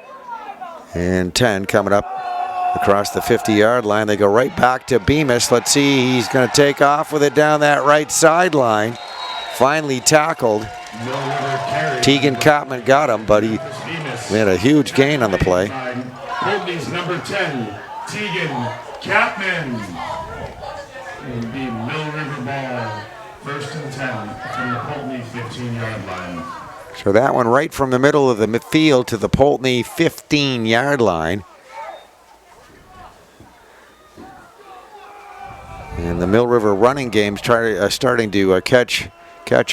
[SPEAKER 1] And 10 coming up across the 50-yard line. They go right back to Bemis. Let's see, he's going to take off with it down that right sideline. Finally tackled. Tegan Capman got him, but he had a huge gain on the play.
[SPEAKER 2] Poultney's number 10, Tegan Capman. It'll be Mill River ball, first and 10 from the Poultney 15-yard line.
[SPEAKER 1] So that one right from the middle of the field to the Poultney 15-yard line. And the Mill River running game's starting to catch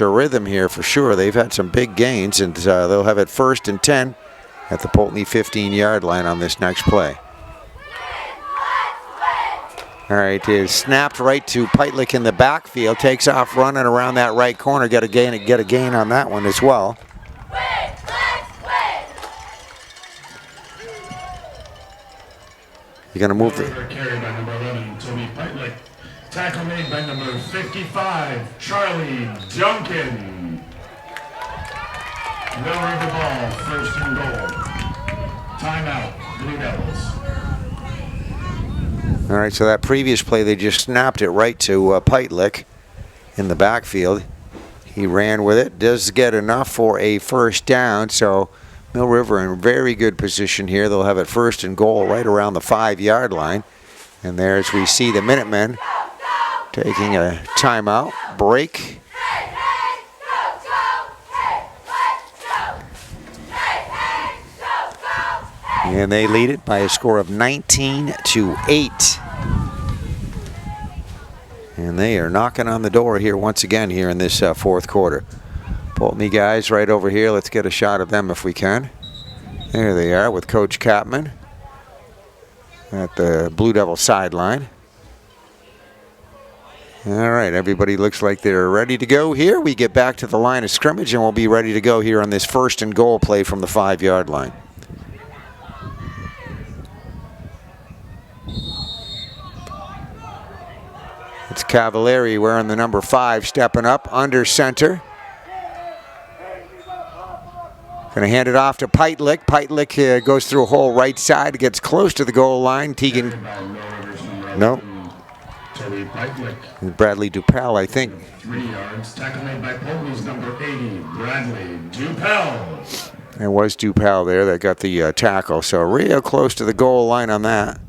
[SPEAKER 1] a rhythm here for sure. They've had some big gains, and they'll have it first and 10 at the Poultney 15-yard line on this next play. All right, it is snapped right to Peitlich in the backfield. Takes off running around that right corner. Get a gain on that one as well. You're going to move the...
[SPEAKER 2] Carried by number 11, Toby Peitlich. Tackle made by number 55, Charlie Duncan. Mill River ball, first and goal. Timeout, Blue Devils.
[SPEAKER 1] All right, so that previous play, they just snapped it right to Peitlich in the backfield. He ran with it, does get enough for a first down, so Mill River in very good position here. They'll have it first and goal right around the 5-yard line. And there, as we see the Minutemen taking a timeout break. And they lead it by a score of 19-8. And they are knocking on the door here once again here in this fourth quarter. Poultney guys right over here. Let's get a shot of them if we can. There they are with Coach Capman at the Blue Devil sideline. All right, everybody looks like they're ready to go here. We get back to the line of scrimmage and we'll be ready to go here on this first and goal play from the 5-yard line. It's Cavalieri wearing the number 5, stepping up under center. Going to hand it off to Peitlich. Peitlich goes through a hole right side, gets close to the goal line. Tegan. No.
[SPEAKER 2] Toby Peitlich.
[SPEAKER 1] Bradley Dupel, I think.
[SPEAKER 2] 3 yards. Tackle made by Poultney's number 80, Bradley Dupel.
[SPEAKER 1] There was Dupel there that got the tackle, so real close to the goal line on that.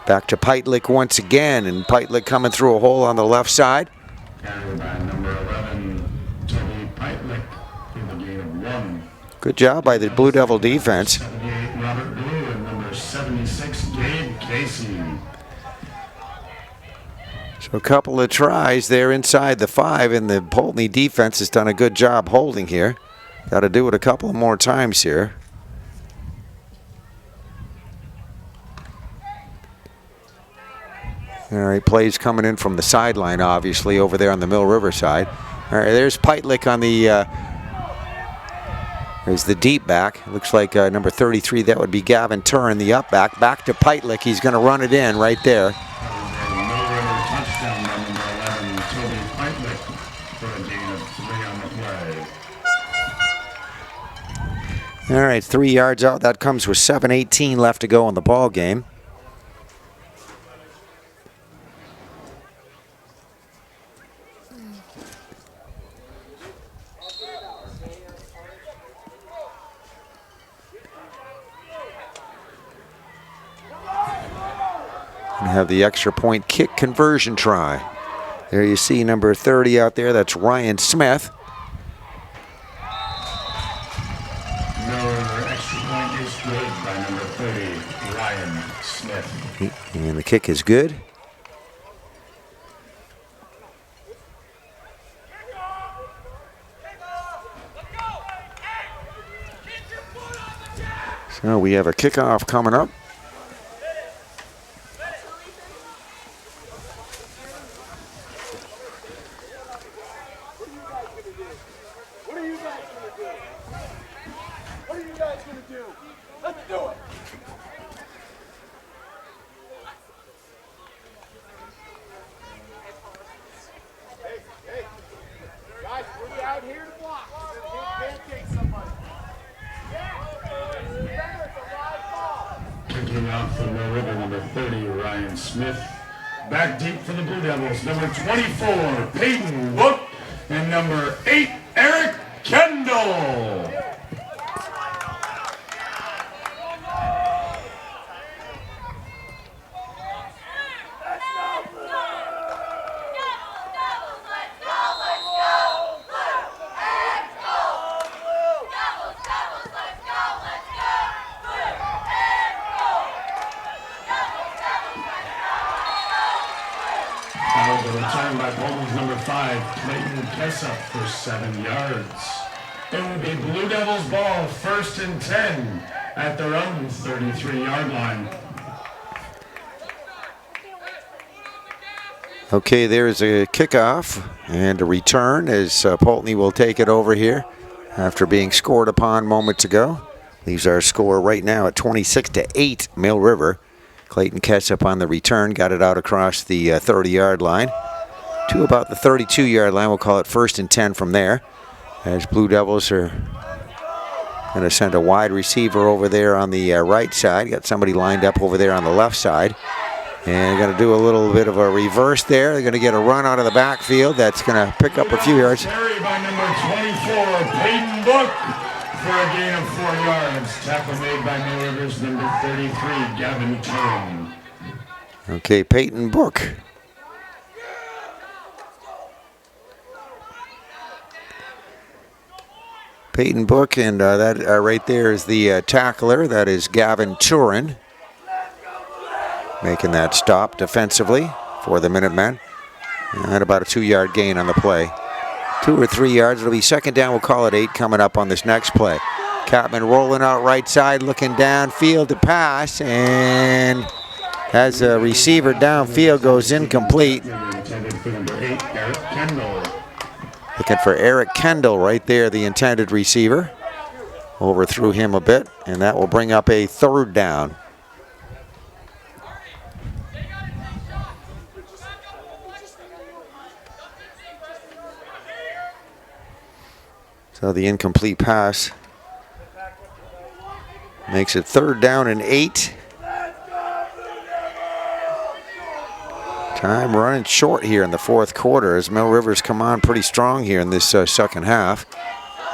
[SPEAKER 1] Back to Peitlich once again, and Peitlich coming through a hole on the left side.
[SPEAKER 2] Carried by number 11, Toby Peitlich, in the gain of 1.
[SPEAKER 1] Good job by the Blue Devil defense.
[SPEAKER 2] 78, Robert Blue, and number 76, Gabe Casey.
[SPEAKER 1] So a couple of tries there inside the 5, and the Poultney defense has done a good job holding here. Got to do it a couple more times here. All right, plays coming in from the sideline, obviously, over there on the Mill River side. All right, there's Peitlich on the, there's the deep back. Looks like number 33, that would be Gavin Turin, the up back. Back to Peitlich, he's going to run it in right there.
[SPEAKER 2] Mill River touchdown by number 11, Toby Peitlich, for a gain of 3 on the play.
[SPEAKER 1] All right, 3 yards out. That comes with 7:18 left to go in the ball game. Have the extra point kick conversion try. There you see number 30 out there. That's Ryan Smith.
[SPEAKER 2] No extra point is good by number 30, Ryan Smith.
[SPEAKER 1] And the kick is good. So we have a kickoff coming up.
[SPEAKER 2] Kicking out for Mill River, number 30, Ryan Smith. Back deep for the Blue Devils, number 24, Peyton Book, and number 8, Eric Kendall. Out of the return by Poultney's number 5, Clayton Kessup for 7 yards. It will be Blue Devils ball, 1st and 10 at their own 33-yard line.
[SPEAKER 1] Okay, there's a kickoff and a return as Poultney will take it over here after being scored upon moments ago. Leaves our score right now at 26-8, Mill River. Clayton Kessup on the return, got it out across the 30-yard line to about the 32-yard line. We'll call it 1st and 10 from there, as Blue Devils are going to send a wide receiver over there on the right side. Got somebody lined up over there on the left side. And going to do a little bit of a reverse there. They're going to get a run out of the backfield. That's going to pick up a few yards.
[SPEAKER 2] Carry by number 24, Peyton Book, for a gain of 4 yards. Tackle made by Mill River's number 33, Gavin Turin.
[SPEAKER 1] Okay, Peyton Book. Peyton Book, and that right there is the tackler. That is Gavin Turin, making that stop defensively for the Minutemen. And about a 2-yard gain on the play. 2 or 3 yards. It'll be 2nd down. We'll call it 8 coming up on this next play. Capman rolling out right side, looking downfield to pass, and Has a receiver downfield, goes incomplete.
[SPEAKER 2] Intended for number 8, Eric Kendall.
[SPEAKER 1] Looking for Eric Kendall right there, the intended receiver. Overthrew him a bit, and that will bring up a 3rd down. So the incomplete pass makes it 3rd down and 8. Time running short here in the 4th quarter as Mill River's come on pretty strong here in this second half.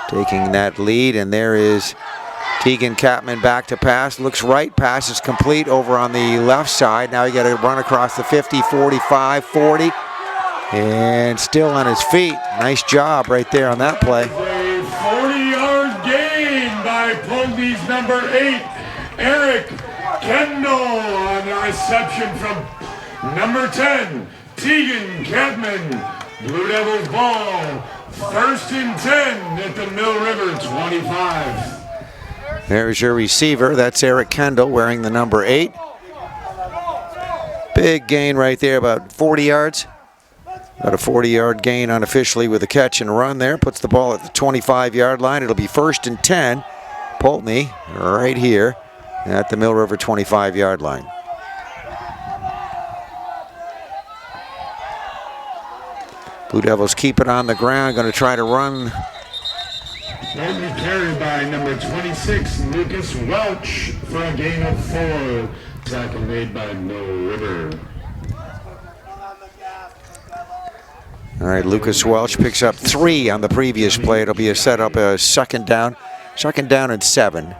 [SPEAKER 1] Taking that lead, and there is Tegan Capman back to pass. Looks right, pass is complete over on the left side. Now you got to run across the 50, 45, 40, and still on his feet. Nice job right there on that play.
[SPEAKER 2] A 40-yard gain by Poultney's number 8, Eric Kendall, on the reception from number 10, Tegan Catman. Blue Devils ball, 1st and 10 at the Mill River 25.
[SPEAKER 1] There's your receiver. That's Eric Kendall wearing the number 8. Big gain right there, about 40 yards. About a 40-yard gain unofficially with a catch and run there. Puts the ball at the 25-yard line. It'll be 1st and 10. Poultney right here at the Mill River 25-yard line. Blue Devils keep it on the ground, going to try to run.
[SPEAKER 2] Poultney carried by number 26, Lucas Welch, for a gain of 4. Tackle made by Mill River.
[SPEAKER 1] All right, Lucas Welch picks up 3 on the previous play. It'll be a setup, a 2nd down and 7.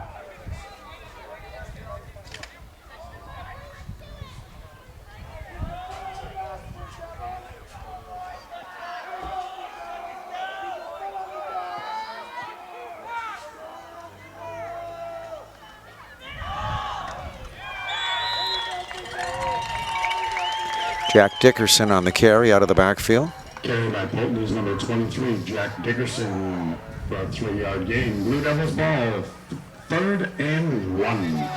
[SPEAKER 1] Jack Dickerson on the carry out of the backfield.
[SPEAKER 2] Carried by Poultney's number 23, Jack Dickerson, for a 3-yard gain. Blue Devils ball, 3rd and 1.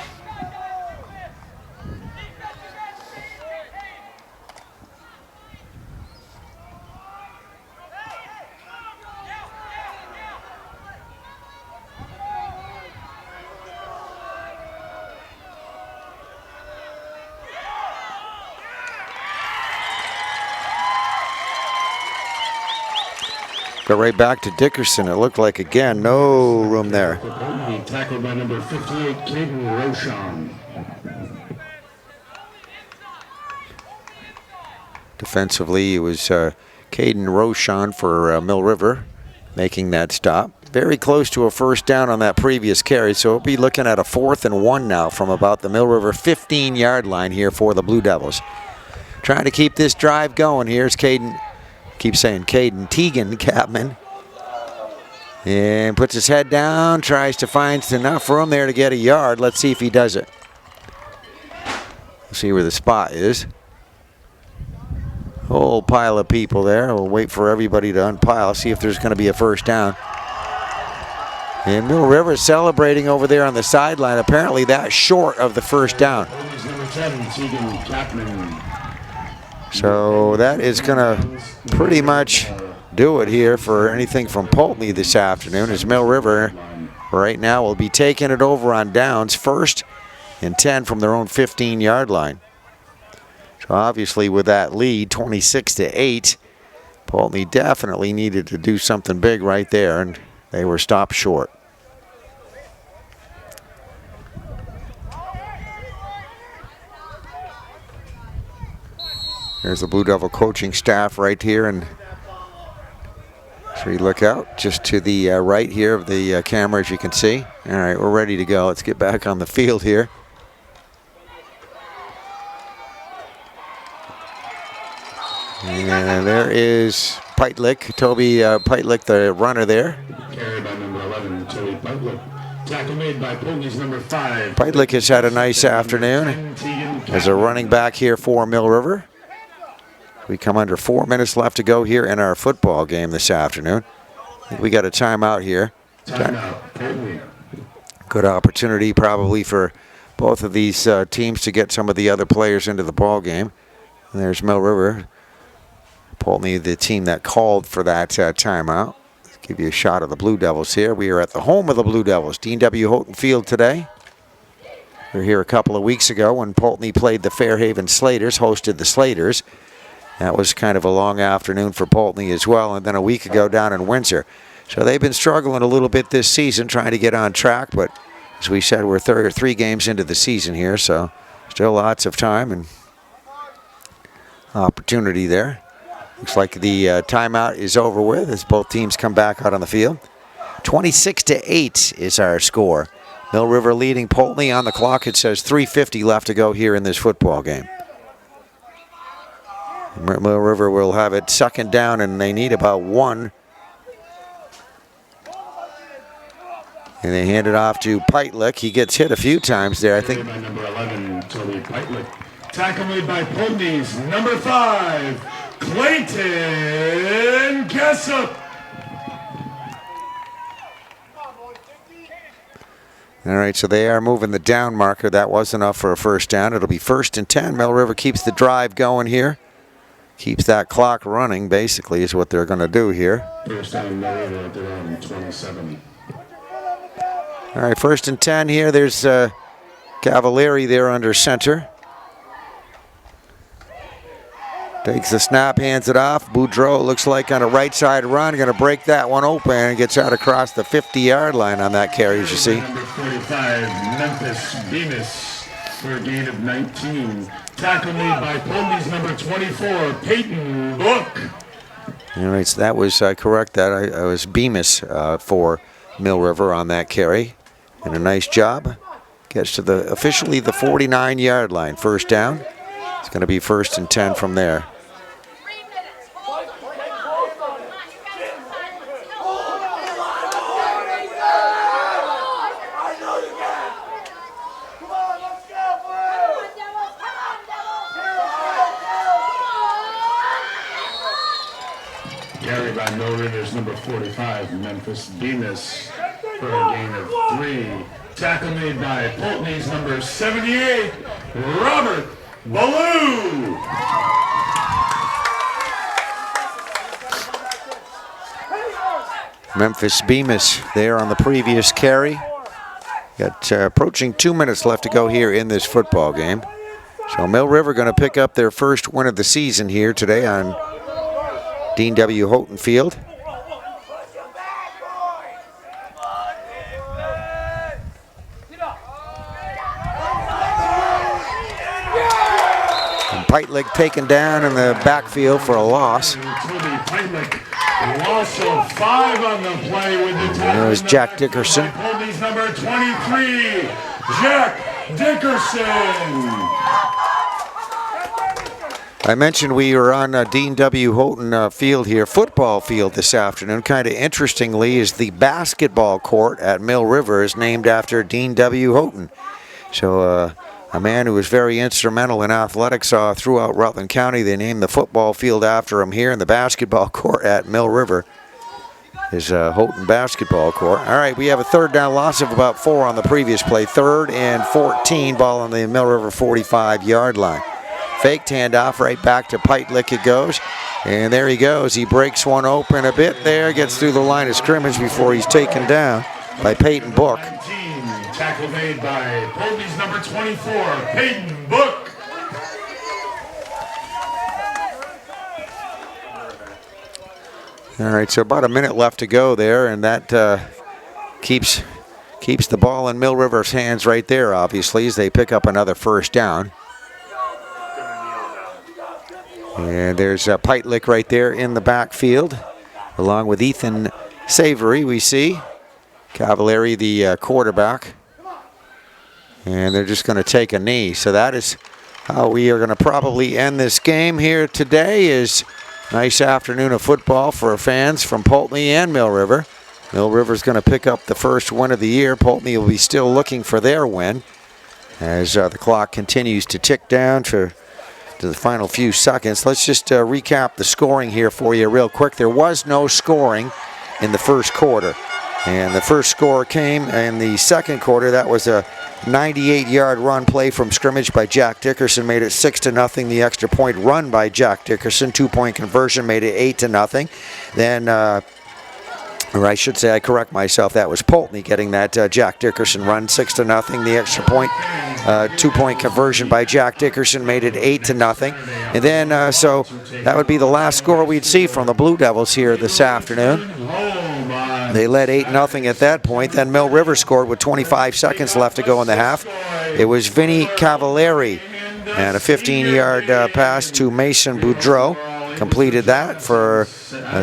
[SPEAKER 1] Go right back to Dickerson. It looked like, again, no room there.
[SPEAKER 2] Poultney tackled by number 58, Caden Rochon.
[SPEAKER 1] Defensively, it was Caden Rochon for Mill River making that stop. Very close to a 1st down on that previous carry, so we'll be looking at a 4th and 1 now from about the Mill River 15-yard line here for the Blue Devils. Trying to keep this drive going. Here's Caden. Keep saying Caden Tegan Capman. And puts his head down, tries to find enough room there to get a yard. Let's see if he does it. We'll see where the spot is. Whole pile of people there. We'll wait for everybody to unpile, see if there's going to be a 1st down. And Mill River celebrating over there on the sideline. Apparently that's short of the 1st down.
[SPEAKER 2] Number 7, Tegan Capman.
[SPEAKER 1] So that is going to pretty much do it here for anything from Poultney this afternoon, as Mill River right now will be taking it over on downs, 1st and 10 from their own 15-yard line. So obviously with that lead, 26-8, Poultney definitely needed to do something big right there, and they were stopped short. There's the Blue Devil coaching staff right here, and so you look out just to the right here of the camera, as you can see. All right, we're ready to go. Let's get back on the field here. And there is Peitlich, Toby Peitlich, the runner there.
[SPEAKER 2] Carried by number 11, Toby Peitlich. Tackle made by Poultney's number 5.
[SPEAKER 1] Peitlich has had a nice afternoon as a running back here for Mill River. We come under 4 minutes left to go here in our football game this afternoon. I think we got a timeout here.
[SPEAKER 2] Timeout, Poultney.
[SPEAKER 1] Good opportunity probably for both of these teams to get some of the other players into the ball game. And there's Mill River. Poultney, the team that called for that timeout. Let's give you a shot of the Blue Devils here. We are at the home of the Blue Devils, Dean W. Houghton Field today. We were here a couple of weeks ago when Poultney played the Fairhaven Slaters, hosted the Slaters. That was kind of a long afternoon for Poultney as well, and then a week ago down in Windsor. So they've been struggling a little bit this season, trying to get on track, but as we said, we're 3 games into the season here, so still lots of time and opportunity there. Looks like the timeout is over with as both teams come back out on the field. 26-8 is our score. Mill River leading Poultney on the clock. It says 3:50 left to go here in this football game. Mill River will have it second down, and they need about 1. And they hand it off to Peitlich. He gets hit a few times there, I think.
[SPEAKER 2] By number 11, Toby Peitlich. Tackle made by Poultney's number 5, Clayton Jessup.
[SPEAKER 1] All right, so they are moving the down marker. That was enough for a first down. It'll be 1st and 10. Mill River keeps the drive going here. Keeps that clock running, basically, is what they're going to do here.
[SPEAKER 2] First down, Mill River at their own 27.
[SPEAKER 1] All right, 1st and 10 here. There's Cavalieri there under center. Takes the snap, hands it off. Boudreau looks like on a right side run. Going to break that one open and gets out across the 50-yard line on that carry, as you see.
[SPEAKER 2] Number 45, Memphis Bemis for a gain of 19. Tackle made by Poultney's number 24, Peyton Book.
[SPEAKER 1] All right, so that was correct. That I was Bemis for Mill River on that carry. And a nice job. Gets to the officially the 49-yard line. First down. It's going to be 1st and 10 from there.
[SPEAKER 5] 3 minutes. Hold on. Come on, you guys can silence.
[SPEAKER 2] Carried by Mill River's number 45, Memphis Bemis for a gain of 3. Tackle made by Poultney's number 78, Robert Ballou.
[SPEAKER 1] Memphis Bemis there on the previous carry. Got approaching 2 minutes left to go here in this football game. So Mill River going to pick up their first win of the season here today on Dean W. Houghton Field. And Peitlich taken down in the backfield for a loss.
[SPEAKER 2] Loss of 5 on the play with the tackle.
[SPEAKER 1] There's Jack Dickerson.
[SPEAKER 2] Poultney's number 23, Jack Dickerson.
[SPEAKER 1] I mentioned we were on Dean W. Houghton Field here, football field this afternoon. Kind of interestingly is the basketball court at Mill River is named after Dean W. Houghton. So a man who was very instrumental in athletics throughout Rutland County. They named the football field after him here, and the basketball court at Mill River is Houghton basketball court. All right, we have a 3rd down loss of about 4 on the previous play. 3rd and 14, ball on the Mill River 45-yard line. Faked handoff right back to Peitlich it goes. And there he goes. He breaks one open a bit there, gets through the line of scrimmage before he's taken down by Peyton Book.
[SPEAKER 2] Tackle made by Poultney's number 24, Peyton Book.
[SPEAKER 1] All right, so about a minute left to go there, and that keeps the ball in Mill River's hands right there, obviously, as they pick up another first down. And there's Peitlich right there in the backfield, along with Ethan Savory, we see. Cavalieri, the quarterback. And they're just going to take a knee. So that is how we are going to probably end this game here today. Is nice afternoon of football for fans from Poultney and Mill River. Mill River's going to pick up the first win of the year. Poultney will be still looking for their win as the clock continues to tick down to the final few seconds. Let's just recap the scoring here for you real quick. There was no scoring in the first quarter. And the first score came in the second quarter. That was a 98-yard run play from scrimmage by Jack Dickerson, made it 6-0. The extra point run by Jack Dickerson, 2-point conversion, made it 8-0. Then, or I should say, I correct myself, that was Poultney getting that Jack Dickerson run, 6-0. The extra point, 2-point conversion by Jack Dickerson, made it 8-0. And then, so that would be the last score we'd see from the Blue Devils here this afternoon. They led 8-0 at that point. Then Mill River scored with 25 seconds left to go in the half. It was Vinny Cavalieri and a 15-yard pass to Mason Boudreau. Completed that for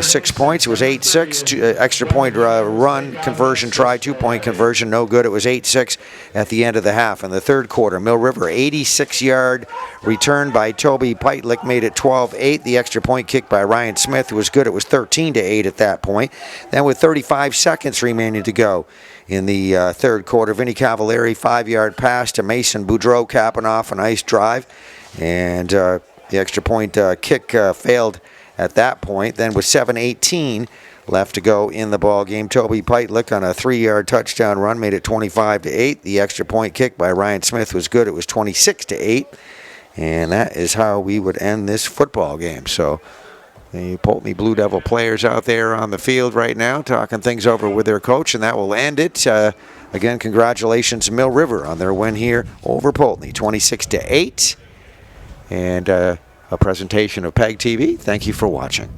[SPEAKER 1] 6 points. It was 8-6. Extra point run, conversion try, 2-point conversion, no good. It was 8-6 at the end of the half. In the third quarter, Mill River, 86-yard return by Toby Peitlich, made it 12-8. The extra point kick by Ryan Smith was good. It was 13-8 at that point. Then with 35 seconds remaining to go in the third quarter, Vinny Cavalieri, 5-yard pass to Mason Boudreau, capping off a nice drive. And the extra point kick failed at that point. Then with 7:18 left to go in the ball game, Toby Peitlich on a 3-yard touchdown run made it 25-8. The extra point kick by Ryan Smith was good. It was 26-8. And that is how we would end this football game. So the Poultney Blue Devil players out there on the field right now talking things over with their coach, and that will end it. Again, congratulations Mill River on their win here over Poultney, 26-8. And a presentation of PEGTV. Thank you for watching.